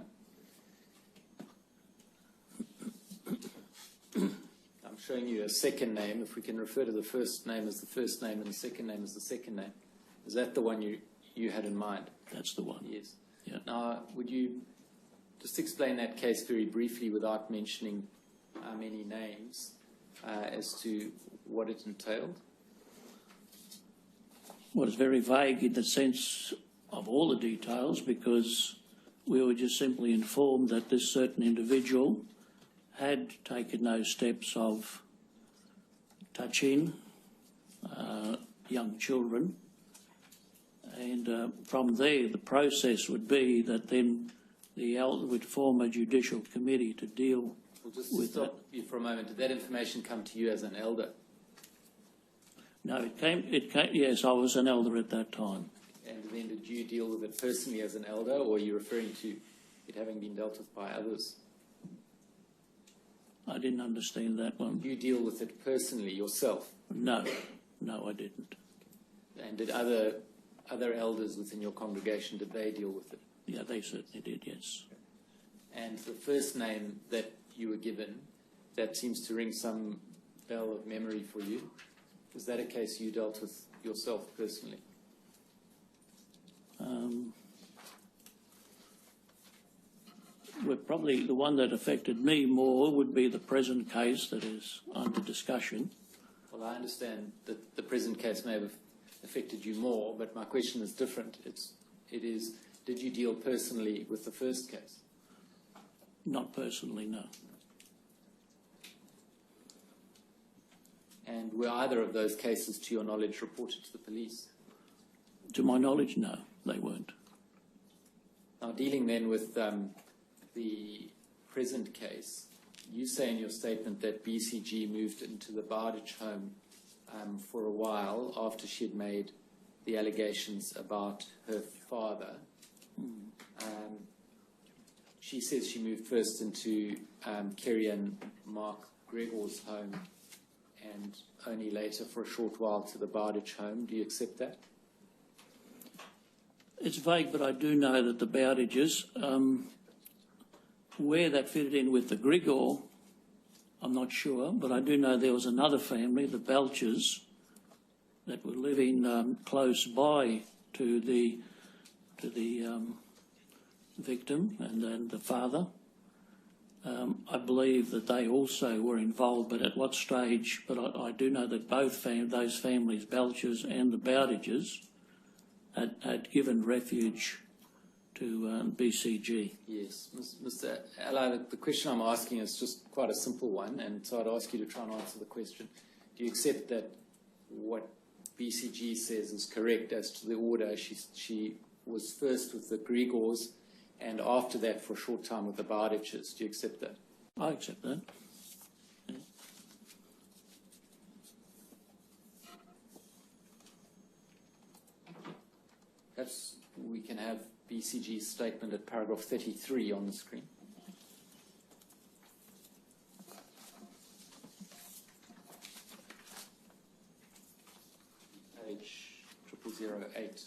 I'm showing you a second name. If we can refer to the first name as the first name and the second name as the second name. Is that the one you had in mind? That's the one. Yes. Yeah. Now, would you just explain that case very briefly without mentioning many names as to what it entailed? Well, it's very vague in the sense of all the details, because we were just simply informed that this certain individual had taken those steps of touching young children, and from there the process would be that then the elder would form a judicial committee to deal with stop you for a moment. Did that information come to you as an elder? No, it came, yes, I was an elder at that time. And then did you deal with it personally as an elder, or are you referring to it having been dealt with by others? I didn't understand that one. You deal with it personally yourself? No, I didn't. And did other elders within your congregation, did they deal with it? Yeah, they certainly did, yes. And the first name that you were given, that seems to ring some bell of memory for you. Is that a case you dealt with yourself personally? Well, probably the one that affected me more would be the present case that is under discussion. Well, I understand that the present case may have affected you more, but my question is different. It is, did you deal personally with the first case? Not personally, no. And were either of those cases, to your knowledge, reported to the police? To my knowledge, no, they weren't. Now, dealing then with the present case, you say in your statement that BCG moved into the Bowditch home for a while after she had made the allegations about her father. She says she moved first into Kerry and Mark Gregor's home and only later for a short while to the Bowditch home. Do you accept that? It's vague, but I do know that the Bowditches, where that fitted in with the Grigor, I'm not sure, but I do know there was another family, the Belchers, that were living close by to the victim and the father. I believe that they also were involved, but at what stage? But I do know that both those families, Belchers and the Bowditches, had given refuge to BCG. Yes. Mr. Ally, the question I'm asking is just quite a simple one, and so I'd ask you to try and answer the question. Do you accept that what BCG says is correct as to the order? She was first with the Gregors and after that for a short time with the Bowditches. Do you accept that? I accept that. Yeah. Perhaps we can have BCG's statement at paragraph 33 on the screen. Page 0008.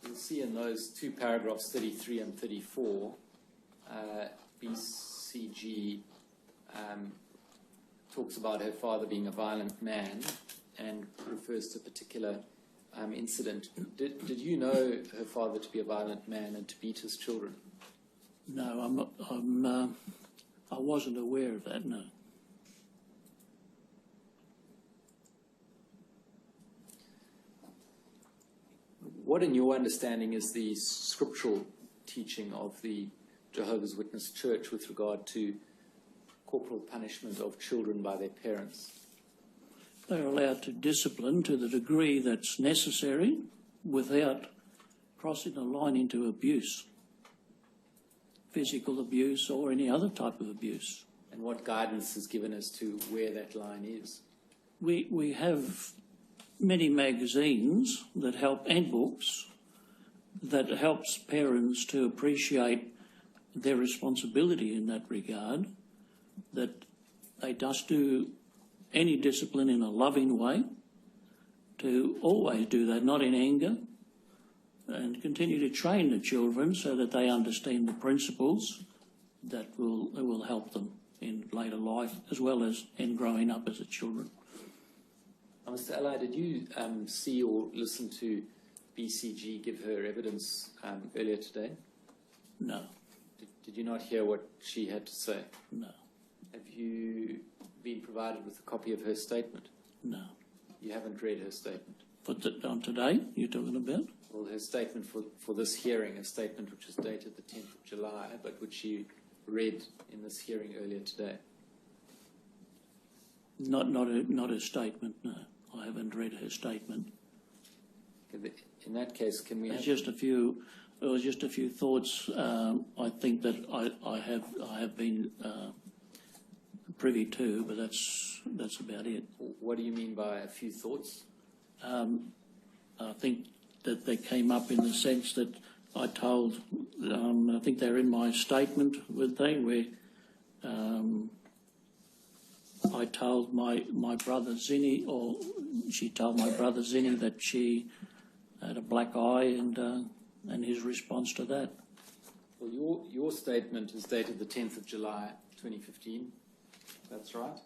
You'll see in those two paragraphs, 33 and 34, BCG talks about her father being a violent man and refers to a particular incident. Did you know her father to be a violent man and to beat his children? No, I'm not. I wasn't aware of that. No. What, in your understanding, is the scriptural teaching of the Jehovah's Witness Church with regard to corporal punishment of children by their parents? They're allowed to discipline to the degree that's necessary without crossing the line into abuse, physical abuse or any other type of abuse. And what guidance is given as to where that line is? We have many magazines that help, and books that helps parents to appreciate their responsibility in that regard, that they just do any discipline in a loving way, to always do that, not in anger, and continue to train the children so that they understand the principles that will help them in later life as well as in growing up as a children. Mr. Ally, did you see or listen to BCG give her evidence earlier today? No. Did you not hear what she had to say? No. Have you been provided with a copy of her statement? No. You haven't read her statement? On today, you're talking about? Well, her statement for this hearing, a statement which is dated the 10th of July, but which she read in this hearing earlier today. Not a statement, no. I haven't read her statement. In that case, can we There was just a few thoughts I think that I have been privy to, but that's about it. What do you mean by a few thoughts? I think that they came up in the sense that I told, I think they're in my statement, weren't they, where I told my brother Zinni, or she told my brother Zinni that she had a black eye, and his response to that. Well, your statement is dated the 10th of July 2015. That's right?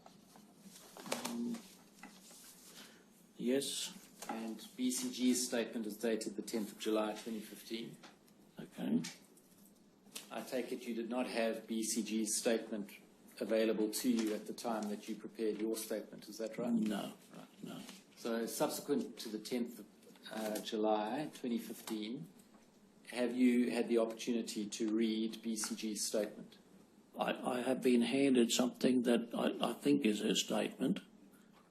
Yes. And BCG's statement is dated the 10th of July 2015. Okay. I take it you did not have BCG's statement available to you at the time that you prepared your statement, is that right? No. Right. No. So subsequent to the 10th of July 2015 have you had the opportunity to read BCG's statement? I have been handed something that I think is her statement,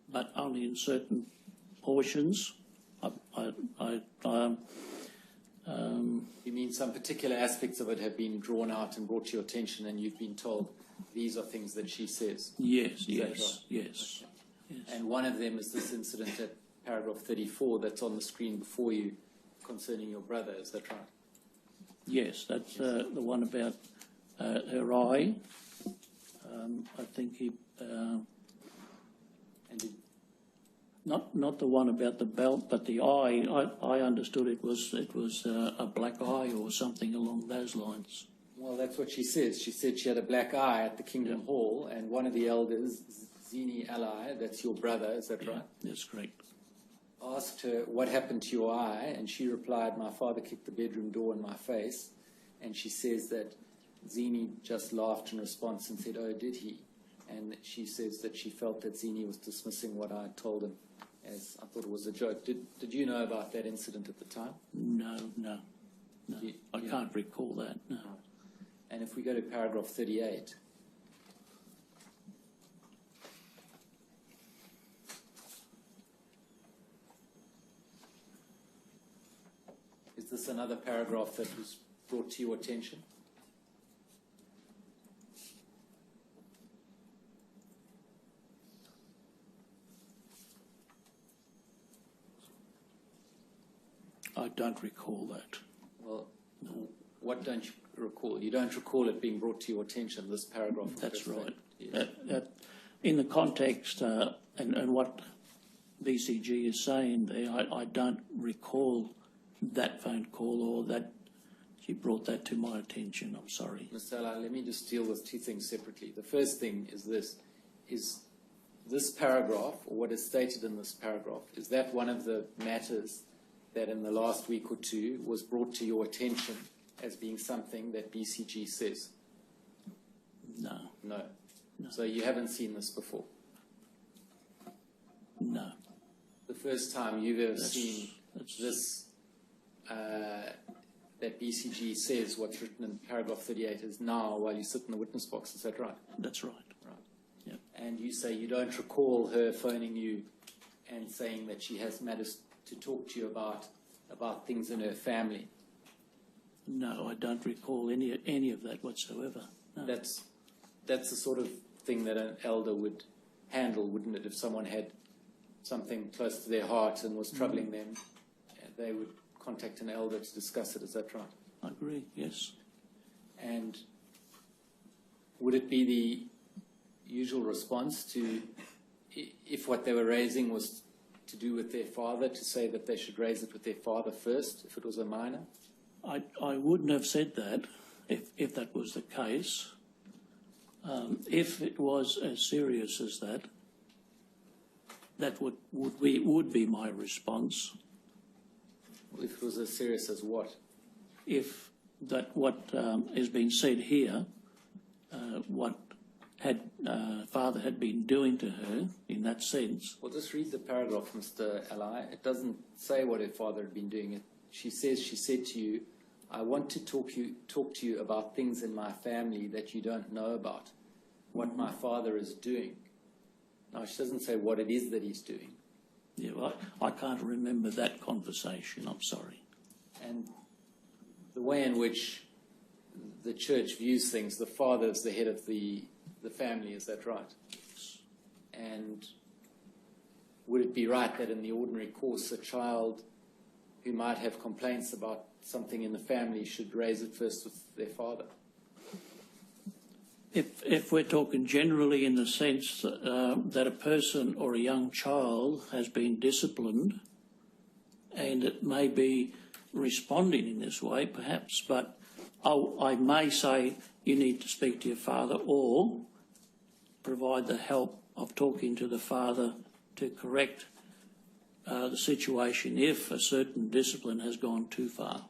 but only in certain portions. You mean some particular aspects of it have been drawn out and brought to your attention, and you've been told these are things that she says? Yes, Is that right? yes. And one of them is this incident at paragraph 34 that's on the screen before you concerning your brother, is that right? Yes, that's the one about her eye. I think he... And did, Not the one about the belt, but the eye. I understood it was a black eye or something along those lines. well, that's what she says. She said she had a black eye at the Kingdom Hall, and one of the elders, Zini Ali, that's your brother, is that right? That's correct. Asked her, what happened to your eye? And she replied, my father kicked the bedroom door in my face. And she says that Zini just laughed in response and said, oh, did he? And she says that she felt that Zini was dismissing what I had told him, as I thought it was a joke. Did you know about that incident at the time? No. I Yeah. can't recall that, no. And if we go to paragraph 38, is this another paragraph that was brought to your attention? I don't recall that. Well, what don't you recall? You don't recall it being brought to your attention, this paragraph? That's right. Yes. In the context and what BCG is saying there, I don't recall that phone call or that she brought that to my attention. I'm sorry. Mr. Ali, let me just deal with two things separately. The first thing is this paragraph, or what is stated in this paragraph, is that one of the matters that in the last week or two was brought to your attention as being something that BCG says? No. So you haven't seen this before? No. The first time you've ever seen this, that BCG says what's written in paragraph 38 is now while you sit in the witness box, is that right? That's right. Right. Yeah. And you say you don't recall her phoning you and saying that she has matters to talk to you about things in her family? No, I don't recall any of that whatsoever. No. That's the sort of thing that an elder would handle, wouldn't it? If someone had something close to their heart and was troubling them, they would contact an elder to discuss it. Is that right? I agree, yes. And would it be the usual response to, if what they were raising was to do with their father, to say that they should raise it with their father first, if it was a minor? I wouldn't have said that if that was the case. If it was as serious as that, that would be my response. If it was as serious as what? If that what is being said here, what father had been doing to her in that sense. Well, just read the paragraph, Mr. Ali. It doesn't say what her father had been doing. She said to you, I want to talk to you about things in my family that you don't know about, what my father is doing. Now, she doesn't say what it is that he's doing. Yeah, well, I can't remember that conversation, I'm sorry. And the way in which the church views things, the father is the head of the family, is that right? Yes. And would it be right that in the ordinary course a child who might have complaints about something in the family should raise it first with their father? If we're talking generally in the sense that a person or a young child has been disciplined and it may be responding in this way perhaps, but I may say you need to speak to your father or provide the help of talking to the father to correct the situation if a certain discipline has gone too far.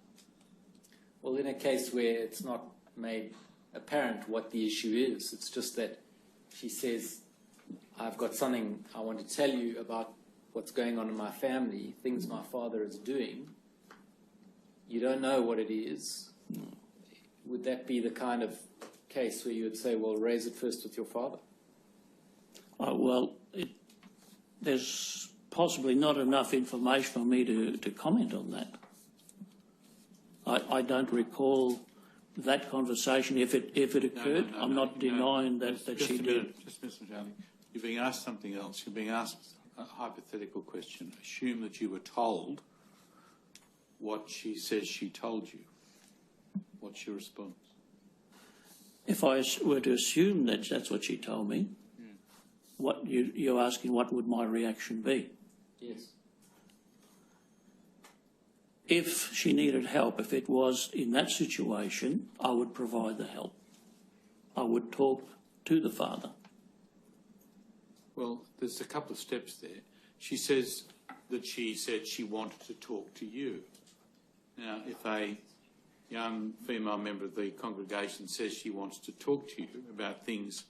Well, in a case where it's not made apparent what the issue is, it's just that she says, I've got something I want to tell you about what's going on in my family, things my father is doing, you don't know what it is, would that be the kind of case where you would say, well, raise it first with your father? Well, there's possibly not enough information for me to comment on that. I don't recall that conversation. If it occurred, I'm not denying that she did. Just Mr. Charlie, you're being asked something else. You're being asked a hypothetical question. Assume that you were told what she says she told you. What's your response? If I were to assume that that's what she told me, what you're asking, what would my reaction be? Yes. If she needed help, if it was in that situation, I would provide the help. I would talk to the father. Well, there's a couple of steps there. She says that she said she wanted to talk to you. Now, if a young female member of the congregation says she wants to talk to you about things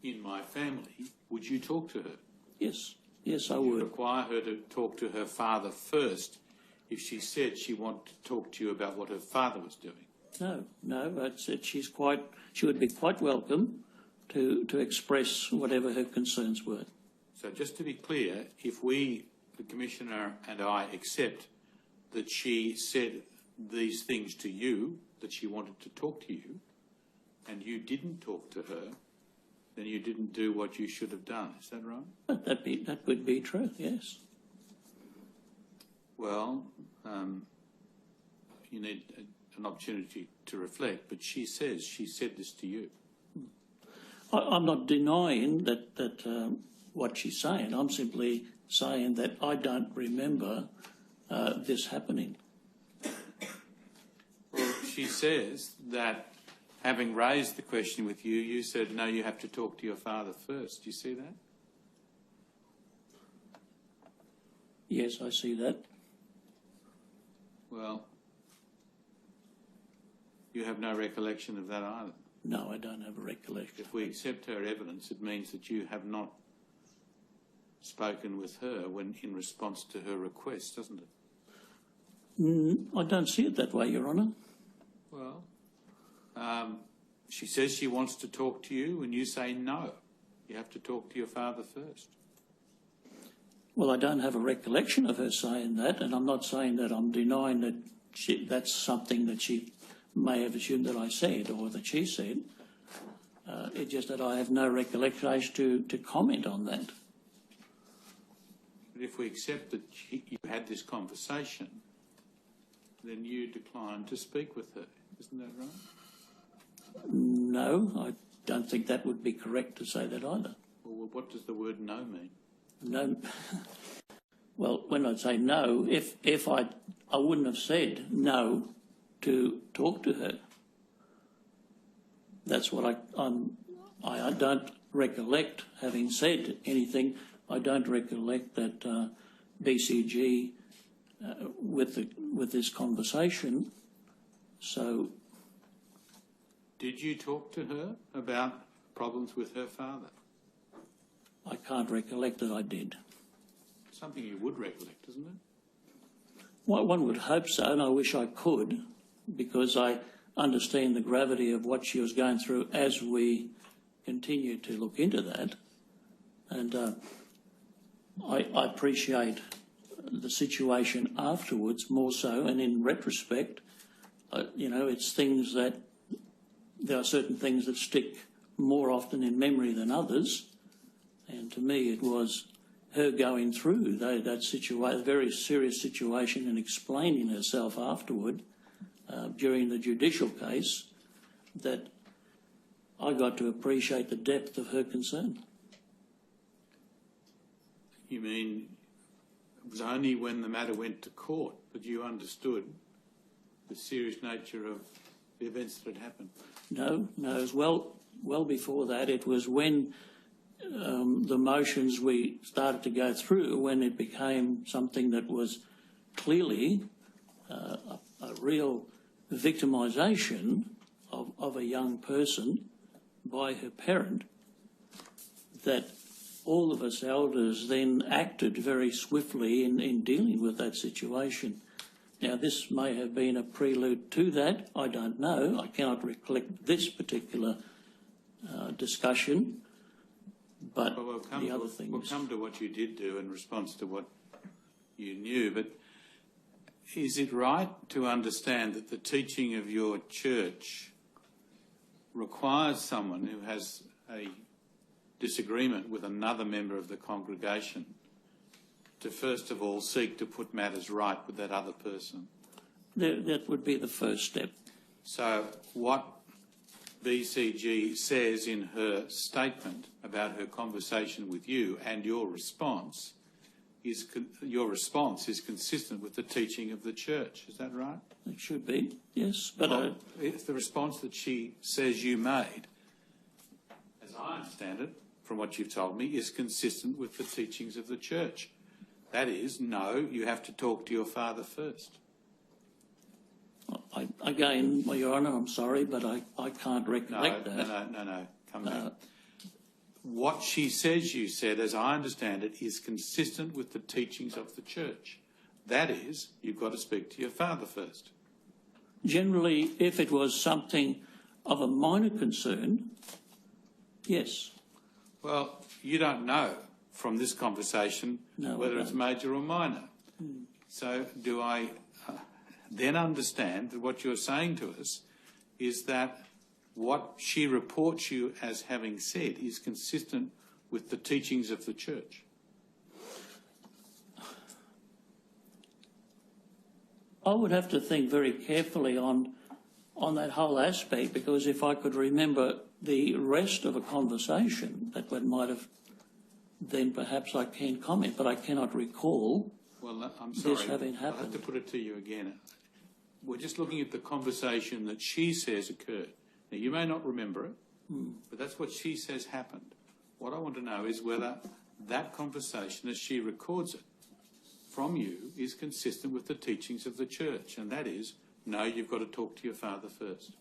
in my family, would you talk to her? Yes, I Would you would. require her to talk to her father first if she said she wanted to talk to you about what her father was doing? No. She would be quite welcome to express whatever her concerns were. So just to be clear, if we, the Commissioner and I, accept that she said these things to you, that she wanted to talk to you, and you didn't talk to her, then you didn't do what you should have done. Is that right? That would be true, yes. Well, you need an opportunity to reflect, but she says she said this to you. I'm not denying that what she's saying. I'm simply saying that I don't remember this happening. Well, she says that having raised the question with you, you said, no, you have to talk to your father first. Do you see that? Yes, I see that. Well, you have no recollection of that either. No, I don't have a recollection. If we accept her evidence, it means that you have not spoken with her when in response to her request, doesn't it? I don't see it that way, Your Honour. Well, she says she wants to talk to you and you say no. You have to talk to your father first. Well, I don't have a recollection of her saying that, and I'm not saying that I'm denying that that's something that she may have assumed that I said or that she said. It's just that I have no recollection to comment on that. But if we accept that you had this conversation, then you declined to speak with her. Isn't that right? No, I don't think that would be correct to say that either. Well, what does the word no mean? No. Well, when I say no, if I wouldn't have said no to talk to her. That's what I don't recollect having said anything. I don't recollect that BCG with this conversation. So, did you talk to her about problems with her father? I can't recollect that I did. Something you would recollect, isn't it? Well, one would hope so, and I wish I could, because I understand the gravity of what she was going through as we continue to look into that. And I appreciate the situation afterwards more so, and in retrospect, it's things that there are certain things that stick more often in memory than others. And to me, it was her going through that situation, very serious situation, and explaining herself afterward during the judicial case that I got to appreciate the depth of her concern. You mean it was only when the matter went to court that you understood the serious nature of the events that had happened? No, it was well before that. It was when the motions we started to go through, when it became something that was clearly a real victimisation of a young person by her parent, that all of us elders then acted very swiftly in dealing with that situation. Now, this may have been a prelude to that. I don't know. I cannot recollect this particular discussion. But Well, the other things... We'll come to what you did do in response to what you knew, but is it right to understand that the teaching of your church requires someone who has a disagreement with another member of the congregation to first of all seek to put matters right with that other person? That would be the first step. So what BCG says in her statement about her conversation with you and your response is consistent with the teaching of the church. Is that right? It should be, yes. But it's the response that she says you made, as I understand it, from what you've told me, is consistent with the teachings of the church. That is, no, you have to talk to your father first. Again, well, Your Honour, I'm sorry, but I can't recollect that. No, come back. What she says you said, as I understand it, is consistent with the teachings of the church. That is, you've got to speak to your father first. Generally, if it was something of a minor concern, yes. Well, you don't know from this conversation whether it's major or minor. So do I then understand that what you're saying to us is that what she reports you as having said is consistent with the teachings of the church? I would have to think very carefully on that whole aspect, because if I could remember the rest of a conversation that one might have, then perhaps I can comment, but I cannot recall I'm sorry, this having happened. I'll have to put it to you again. We're just looking at the conversation that she says occurred. Now, you may not remember it, but that's what she says happened. What I want to know is whether that conversation, as she records it from you, is consistent with the teachings of the church, and that is, no, you've got to talk to your father first.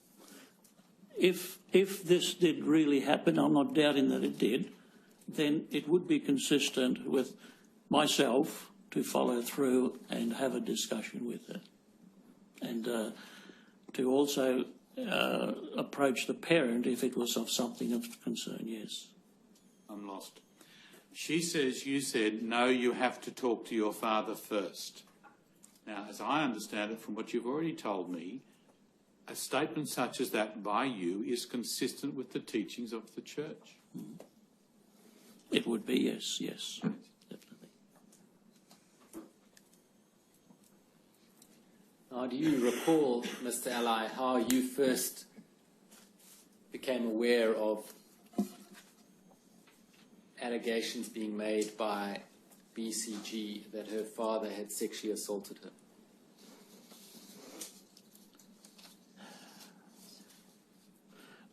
If this did really happen, I'm not doubting that it did, then it would be consistent with myself to follow through and have a discussion with her, and to also approach the parent if it was of something of concern, yes. I'm lost. She says you said, no, you have to talk to your father first. Now, as I understand it from what you've already told me, a statement such as that by you is consistent with the teachings of the church. It would be, yes, definitely. Now, do you recall, Mr. Ally, how you first became aware of allegations being made by BCG that her father had sexually assaulted her?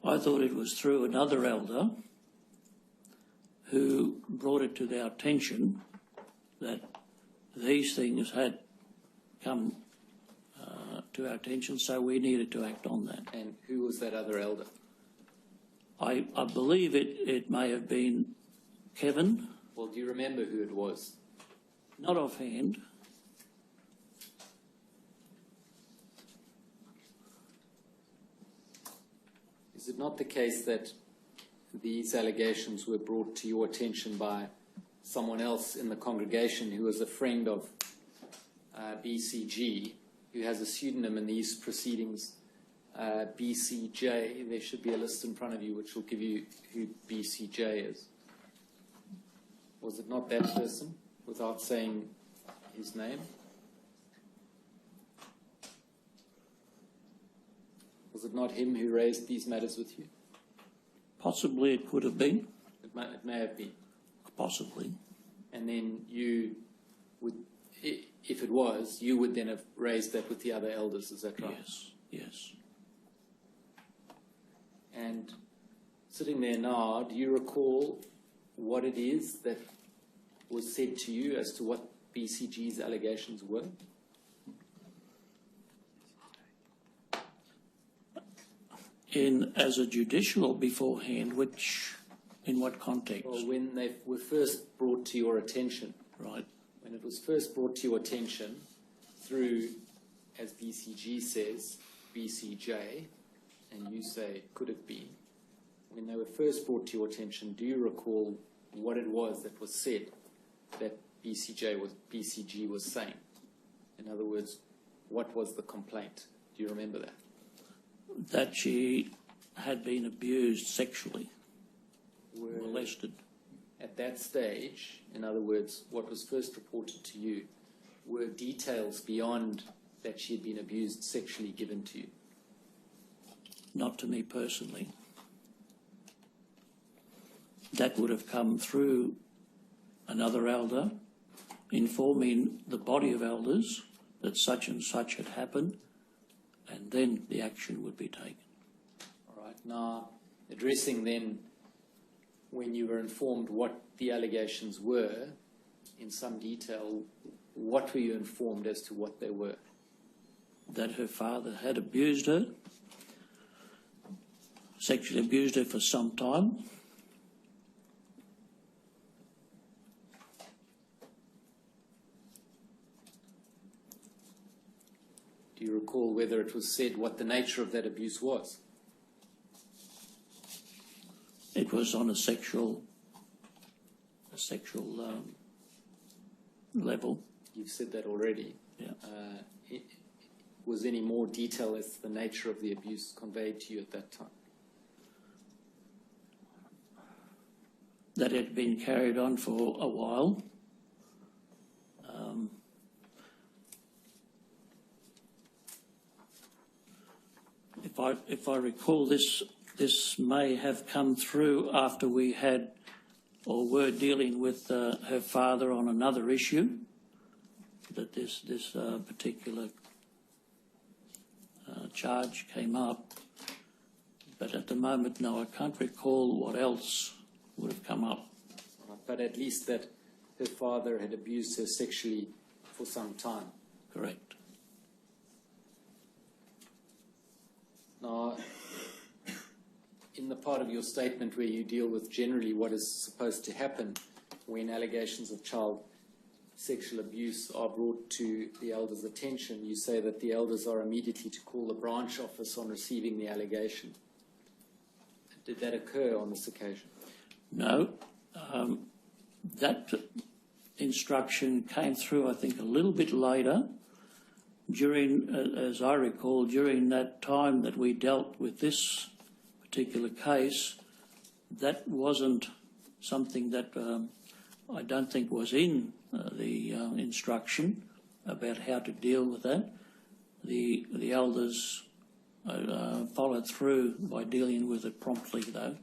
I thought it was through another elder who brought it to our attention that these things had come to our attention, so we needed to act on that. And who was that other elder? I believe it may have been Kevin. Well, do you remember who it was? Not offhand. Is it not the case that these allegations were brought to your attention by someone else in the congregation who was a friend of BCG, who has a pseudonym in these proceedings, BCJ? There should be a list in front of you which will give you who BCJ is. Was it not that person, without saying his name? Was it not him who raised these matters with you? Possibly it could have been. It may have been. Possibly. And then you would, if it was, you would then have raised that with the other elders, is that right? Yes. And sitting there now, do you recall what it is that was said to you as to what BCG's allegations were? As a judicial beforehand, which, in what context? Well, when they were first brought to your attention. Right. When it was first brought to your attention through as BCG says, BCJ, and you say, could it be? When they were first brought to your attention, do you recall what it was that was said that BCG was saying? In other words, what was the complaint? Do you remember that? That she had been abused sexually, molested. At that stage, in other words, what was first reported to you, were details beyond that she had been abused sexually given to you? Not to me personally. That would have come through another elder informing the body of elders that such and such had happened, and then the action would be taken. All right. Now, addressing then when you were informed what the allegations were in some detail, what were you informed as to what they were? That her father had abused her, sexually abused her for some time. Do you recall whether it was said what the nature of that abuse was? It was on a sexual level. You've said that already. Yeah. Was any more detail as to the nature of the abuse conveyed to you at that time? That had been carried on for a while. If I recall, this may have come through after we had or were dealing with her father on another issue, that this particular charge came up. But at the moment, no, I can't recall what else would have come up. But at least that her father had abused her sexually for some time. Correct. Now, in the part of your statement where you deal with generally what is supposed to happen when allegations of child sexual abuse are brought to the elders' attention, you say that the elders are immediately to call the branch office on receiving the allegation. Did that occur on this occasion? No. That instruction came through, I think, a little bit later. As I recall, during that time that we dealt with this particular case, that wasn't something that I don't think was in the instruction about how to deal with that. The elders followed through by dealing with it promptly, though.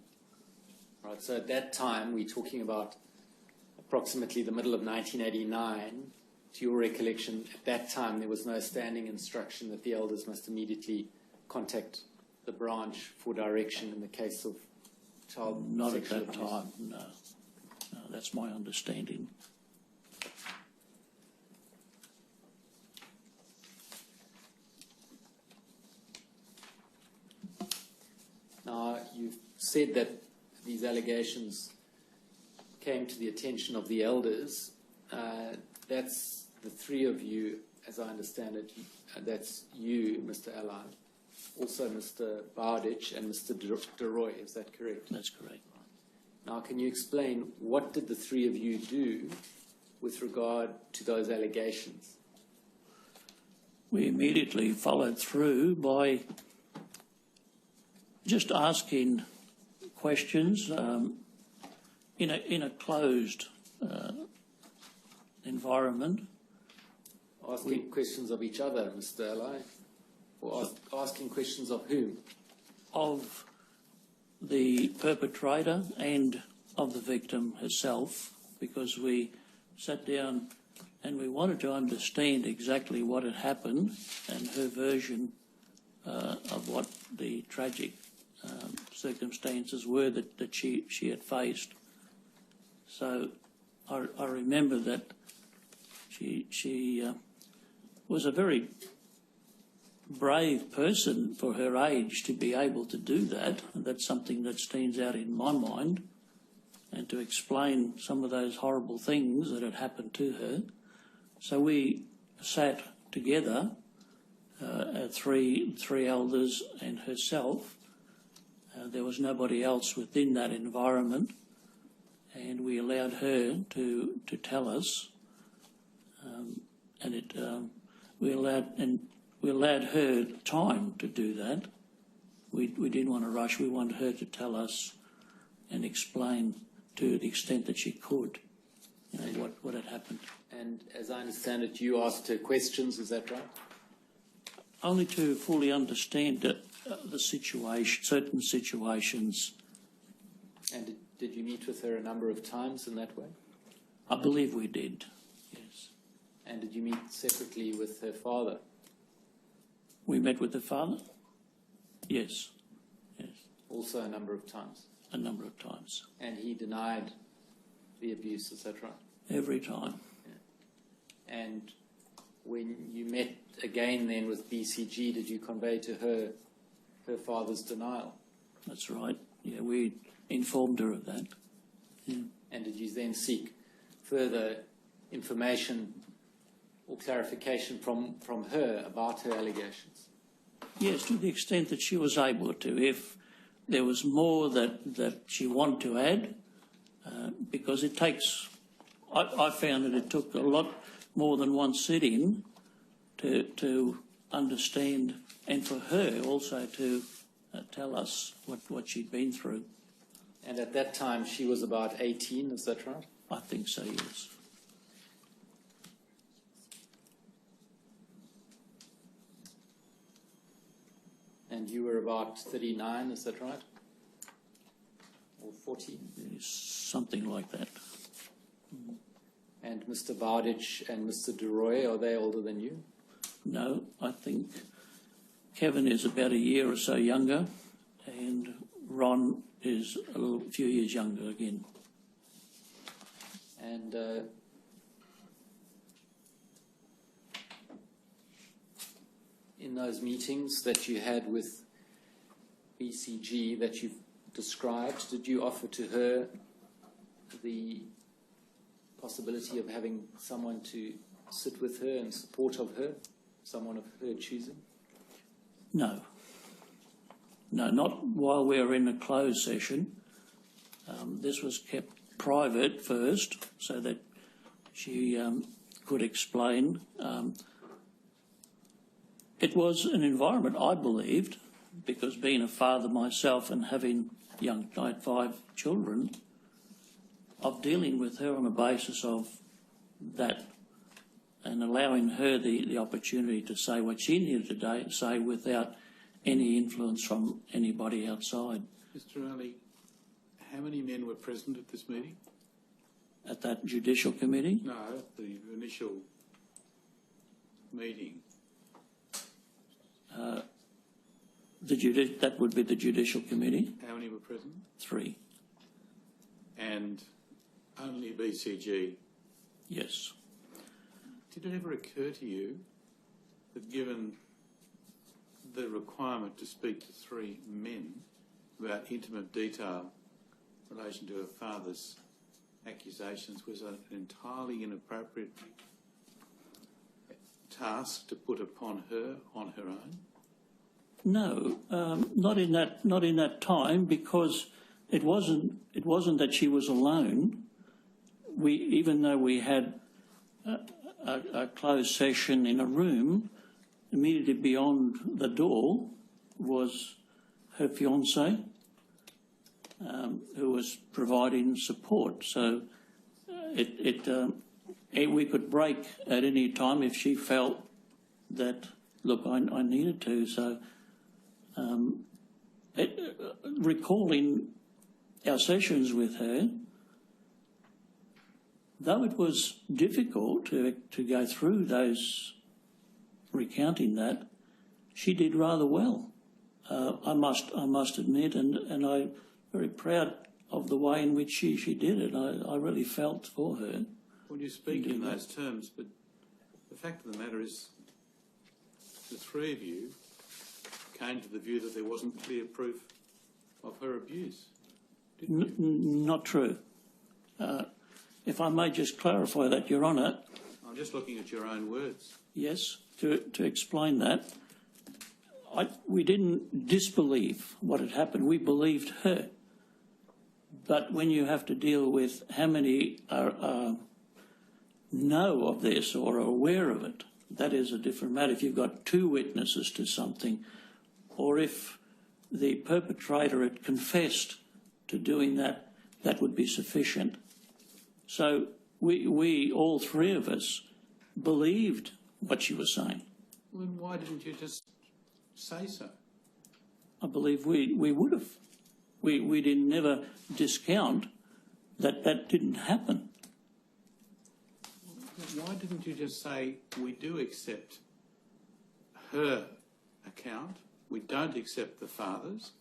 Right, so at that time, we're talking about approximately the middle of 1989. To your recollection, at that time, there was no standing instruction that the elders must immediately contact the branch for direction in the case of child Not at sexual that abuse. time, no. No, that's my understanding. Now, you've said that these allegations came to the attention of the elders. That's the three of you, as I understand it. That's you, Mr. Allied, also Mr. Bowditch and Mr. DeRoy. Is that correct? That's correct. Now, can you explain what did the three of you do with regard to those allegations? We immediately followed through by just asking questions in a closed environment. Asking questions of each other, Mr. Ally? Or asking questions of whom? Of the perpetrator and of the victim herself, because we sat down and we wanted to understand exactly what had happened and her version of what the tragic circumstances were that she had faced. So I remember that she was a very brave person for her age to be able to do that. And that's something that stands out in my mind, and to explain some of those horrible things that had happened to her. So we sat together three elders and herself. There was nobody else within that environment, and we allowed her to tell us, we allowed her time to do that. We didn't want to rush. We wanted her to tell us and explain to the extent that she could, what had happened. And as I understand it, you asked her questions, is that right? Only to fully understand the situation, certain situations. And did you meet with her a number of times in that way? I believe we did, yes. And did you meet separately with her father? We met with the father? Yes, yes. Also a number of times? A number of times. And he denied the abuse, is that right? Every time. Yeah. And when you met again then with BCG, did you convey to her father's denial? That's right. Yeah, we informed her of that. Yeah. And did you then seek further information or clarification from her about her allegations? Yes, to the extent that she was able to. If there was more that she wanted to add, because it takes, I found that it took a lot more than one sit-in to understand, and for her also to tell us what she'd been through. And at that time she was about 18, is that right? I think so, yes. And you were about 39, is that right? Or 40? Something like that. And Mr. Bowditch and Mr. DeRoy, are they older than you? No, I think Kevin is about a year or so younger, and Ron is a few years younger again. And in those meetings that you had with BCG that you've described, did you offer to her the possibility of having someone to sit with her in support of her, someone of her choosing? No. No, not while we were in a closed session. This was kept private first so that she could explain. It was an environment, I believed, because being a father myself and having I had 5 children, of dealing with her on a basis of that and allowing her the opportunity to say what she needed to say without any influence from anybody outside. Mr. Ali, how many men were present at this meeting? At that judicial committee? No, at the initial meeting. That would be the judicial committee. How many were present? 3. And only BCG? Yes. Did it ever occur to you that given the requirement to speak to 3 men about intimate detail in relation to her father's accusations was an entirely inappropriate task to put upon her on her own? No, not in that time, because it wasn't that she was alone. Even though we had a closed session in a room, immediately beyond the door was her fiancé, who was providing support. So we could break at any time if she felt that, look, I needed to. So recalling our sessions with her, though it was difficult to go through those, recounting that, she did rather well. I must admit, and I'm very proud of the way in which she did it. I really felt for her. Well, you speak in those terms, but the fact of the matter is the 3 of you came to the view that there wasn't clear proof of her abuse, didn't you? Not true. If I may just clarify that, Your Honour. I'm just looking at your own words. Yes, to explain that. we didn't disbelieve what had happened. We believed her. But when you have to deal with how many know of this or are aware of it, that is a different matter. If you've got two witnesses to something, or if the perpetrator had confessed to doing that, that would be sufficient. So we all three of us, believed what she was saying. Well, then why didn't you just say so? I believe we would have. We didn't never discount that didn't happen. Why didn't you just say, we do accept her account, we don't accept the father's,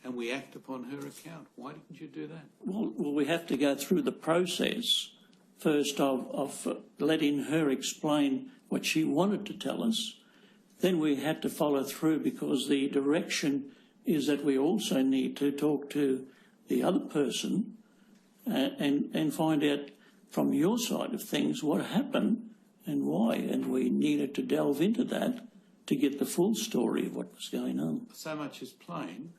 and we act upon her account? Why didn't you do that? Well, we have to go through the process first of letting her explain what she wanted to tell us. Then we had to follow through, because the direction is that we also need to talk to the other person and find out from your side of things what happened and why. And we needed to delve into that to get the full story of what was going on. So much is plain,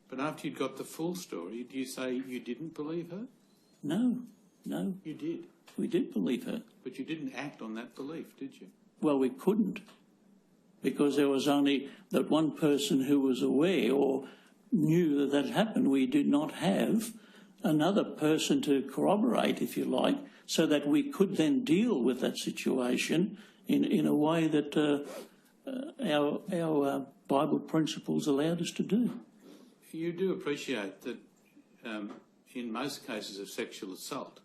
but after you'd got the full story, do you say you didn't believe her? No. You did. We did believe her. But you didn't act on that belief, did you? Well, we couldn't, because there was only that one person who was aware or knew that happened. We did not have another person to corroborate, if you like, so that we could then deal with that situation in a way that our Bible principles allowed us to do. You do appreciate that in most cases of sexual assault,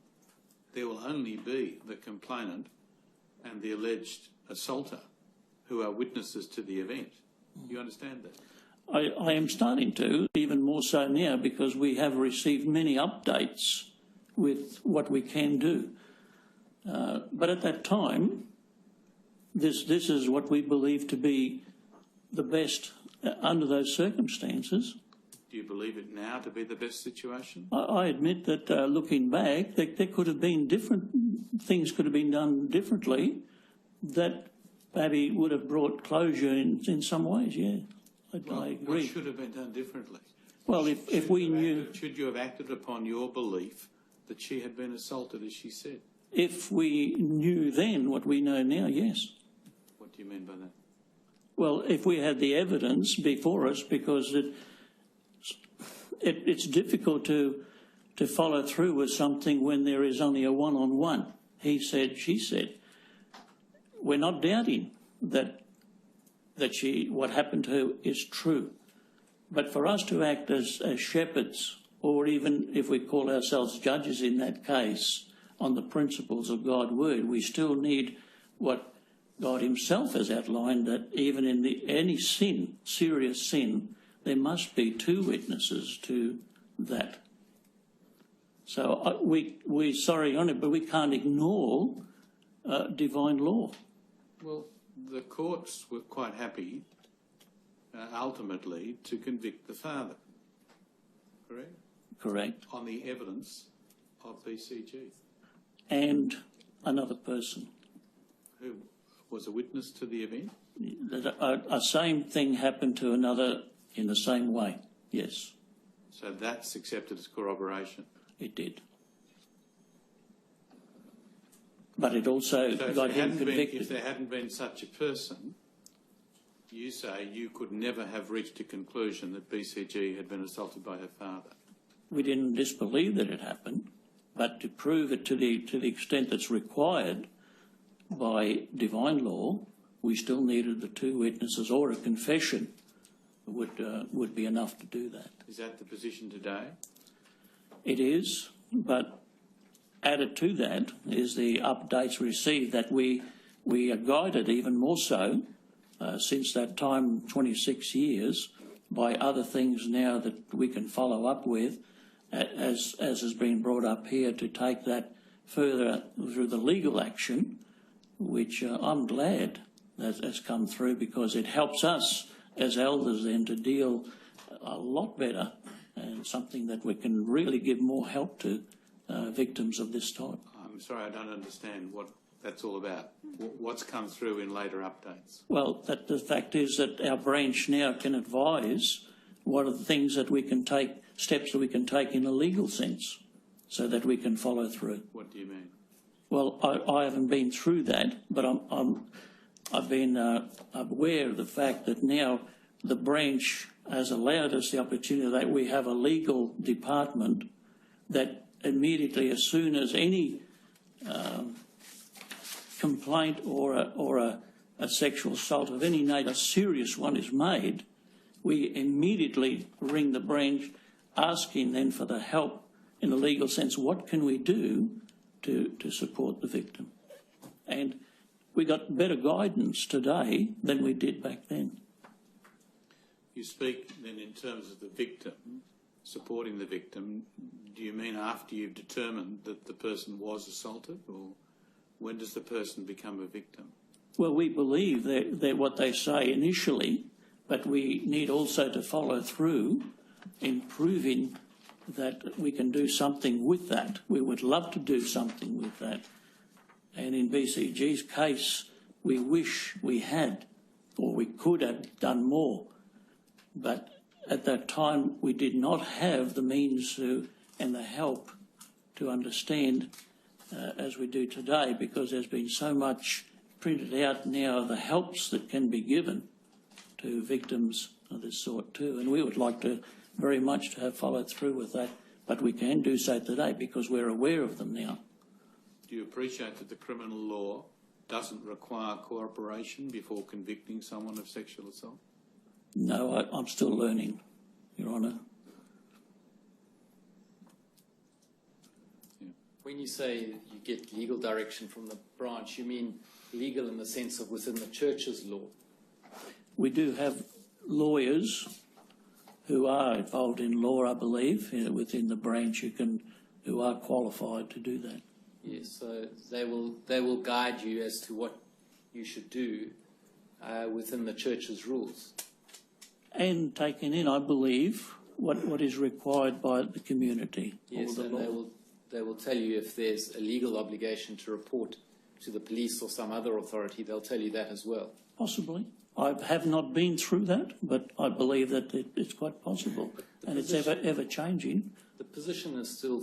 there will only be the complainant and the alleged assaulter who are witnesses to the event. You understand that? I am starting to, even more so now, because we have received many updates with what we can do. But at that time, this is what we believe to be the best under those circumstances. Do you believe it now to be the best situation? I admit that looking back, there could have been different things could have been done differently that maybe would have brought closure in some ways, yeah. I agree. What should have been done differently? Well, if we knew... Should you have acted upon your belief that she had been assaulted, as she said? If we knew then what we know now, yes. What do you mean by that? Well, if we had the evidence before us, because it's difficult to follow through with something when there is only a one-on-one. He said, she said. We're not doubting that what happened to her is true. But for us to act as shepherds, or even if we call ourselves judges in that case, on the principles of God's word, we still need what God himself has outlined, that even in any sin, serious sin, there must be two witnesses to that. So we're sorry on it, but we can't ignore divine law. Well, the courts were quite happy, ultimately, to convict the father, correct? Correct. On the evidence of BCG. And another person. Who was a witness to the event? A same thing happened to another in the same way, yes. So that's accepted as corroboration? It did. But it also got him convicted. If there hadn't been such a person, you say you could never have reached a conclusion that BCG had been assaulted by her father? We didn't disbelieve that it happened, but to prove it to the extent that's required by divine law, we still needed the two witnesses, or a confession would be enough to do that. Is that the position today? It is, but added to that is the updates received that we are guided even more so since that time, 26 years, by other things now that we can follow up with, as has been brought up here, to take that further through the legal action, which I'm glad that has come through, because it helps us as elders then to deal a lot better, and something that we can really give more help to victims of this type. I'm sorry, I don't understand what that's all about? What's come through in later updates? Well, the fact is that our branch now can advise what are the things that we can take, steps that we can take in a legal sense, so that we can follow through. What do you mean? Well, I haven't been through that, but I've been aware of the fact that now the branch has allowed us the opportunity that we have a legal department that immediately, as soon as any complaint or a sexual assault of any nature, a serious one, is made, we immediately ring the branch, asking then for the help in a legal sense. What can we do to support the victim? And we got better guidance today than we did back then. You speak then in terms of the victim, supporting the victim. Do you mean after you've determined that the person was assaulted, or when does the person become a victim? Well, we believe that what they say initially, but we need also to follow through in proving that we can do something with that. We would love to do something with that. And in BCG's case, we wish we had, or we could have done more. But at that time, we did not have the means to, and the help to understand as we do today, because there's been so much printed out now of the helps that can be given to victims of this sort too. And we would like to very much to have followed through with that, but we can do so today because we're aware of them now. Do you appreciate that the criminal law doesn't require cooperation before convicting someone of sexual assault? No, I'm still learning, Your Honour. Yeah. When you say you get legal direction from the branch, you mean legal in the sense of within the church's law? We do have lawyers who are involved in law, I believe, within the branch who are qualified to do that. Yes, so they will guide you as to what you should do within the church's rules. And taking in, I believe, what is required by the community. Yes, or the and law. they will tell you if there's a legal obligation to report to the police or some other authority. They'll tell you that as well. Possibly. I have not been through that, but I believe that it's quite possible. And it's ever changing. The position is still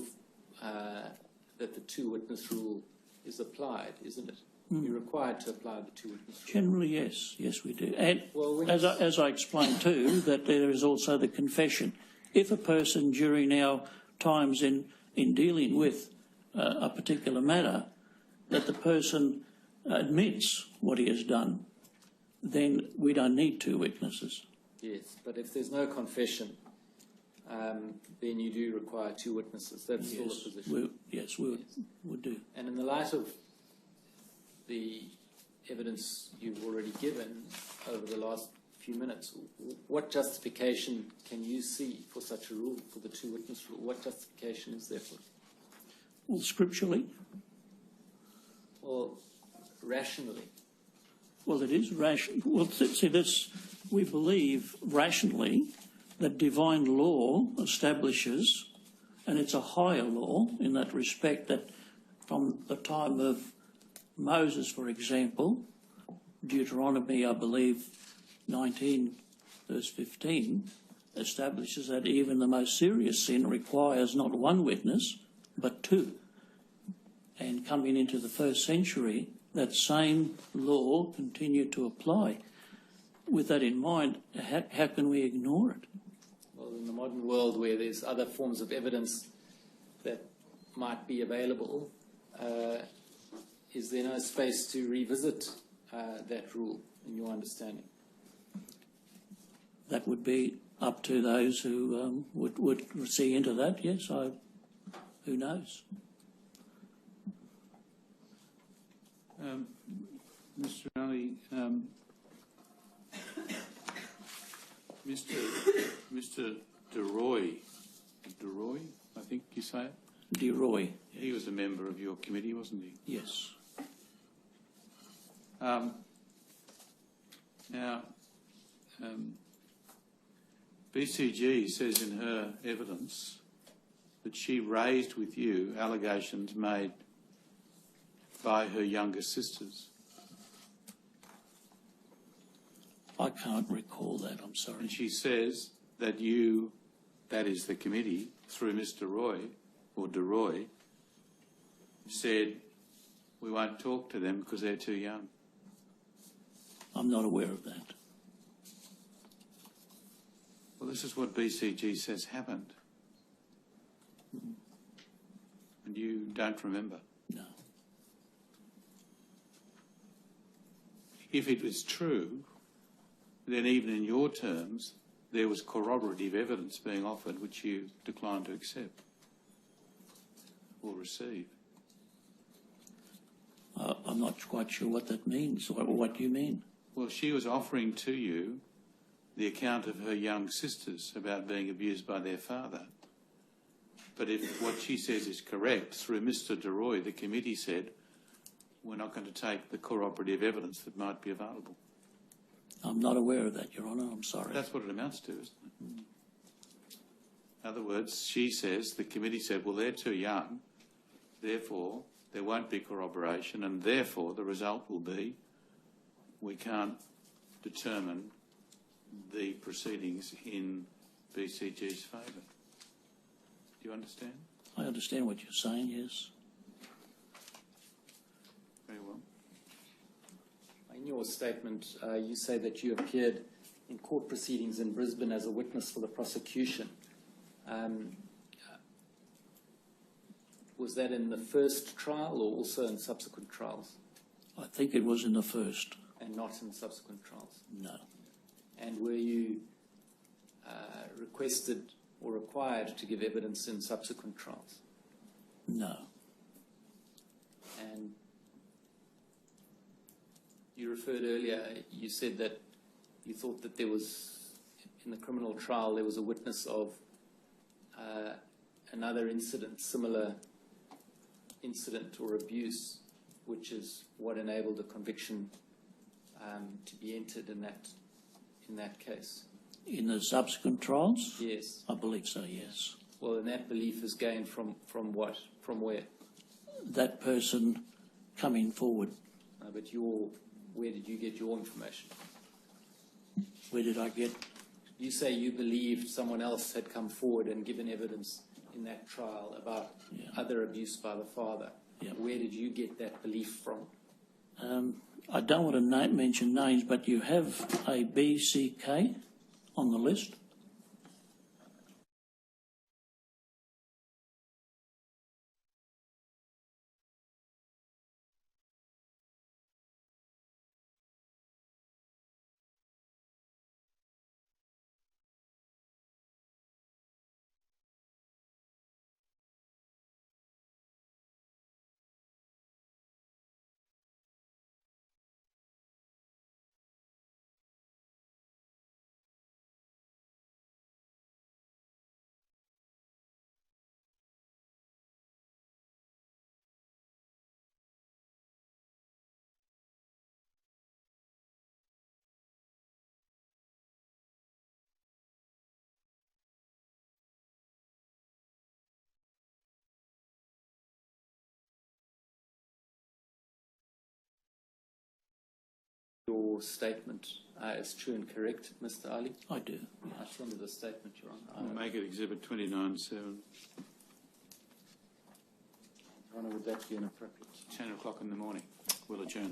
that the two-witness rule is applied, isn't it? You're required to apply the two-witness rule. Generally, yes. Yes, we do. And Well, as I explained too, that there is also the confession. If a person during our times in dealing with a particular matter, that the person admits what he has done, then we don't need two witnesses. Yes, but if there's no confession, then you do require two witnesses. That's still the position. We would do. And in the light of the evidence you've already given over the last few minutes, what justification can you see for such a rule, for the two-witness rule? What justification is there for it? Well, scripturally. Or rationally? Well, it is rational. Well, see, this, we believe rationally that divine law establishes, and it's a higher law in that respect, that from the time of Moses, for example, Deuteronomy, I believe, 19 verse 15, establishes that even the most serious sin requires not one witness, but two. And coming into the first century, that same law continued to apply. With that in mind, how can we ignore it? Well, in the modern world where there's other forms of evidence that might be available, is there no space to revisit that rule, in your understanding? That would be up to those who would see into that, yes. Who knows? Mr. Ali, Mr. DeRoy, I think you say it? DeRoy. He was a member of your committee, wasn't he? Yes. Now, BCG says in her evidence that she raised with you allegations made by her younger sisters. I can't recall that, I'm sorry. And she says that you, that is the committee, through Mr. Roy, or DeRoy, said we won't talk to them because they're too young. I'm not aware of that. Well, this is what BCG says happened. And you don't remember. No. If it was true, then even in your terms, there was corroborative evidence being offered which you declined to accept or receive. I'm not quite sure what that means. What do you mean? Well, she was offering to you the account of her young sisters about being abused by their father. But if what she says is correct, through Mr. DeRoy, the committee said, we're not going to take the corroborative evidence that might be available. I'm not aware of that, Your Honour. I'm sorry. That's what it amounts to, isn't it? In other words, she says, the committee said, well, they're too young, therefore there won't be corroboration, and therefore the result will be we can't determine the proceedings in BCG's favour. Do you understand? I understand what you're saying, yes. Very well. In your statement, you say that you appeared in court proceedings in Brisbane as a witness for the prosecution. Was that in the first trial or also in subsequent trials? I think it was in the first. And not in subsequent trials? No. And were you requested or required to give evidence in subsequent trials? No. And you referred earlier, you said that you thought that there was, in the criminal trial, there was a witness of another incident, similar incident or abuse, which is what enabled a conviction to be entered in that case. In the subsequent trials? Yes. I believe so, yes. Well, and that belief is gained from what? From where? That person coming forward. But where did you get your information? Where did I get? You say you believed someone else had come forward and given evidence in that trial about other abuse by the father. Yeah. Where did you get that belief from? I don't want to mention names, but you have a BCK on the list. Your statement is true and correct, Mr. Ali? I do. I send the statement, Your Honour. I'll make it Exhibit 29-7. Your Honour, would that be inappropriate? 10 o'clock in the morning. We'll adjourn.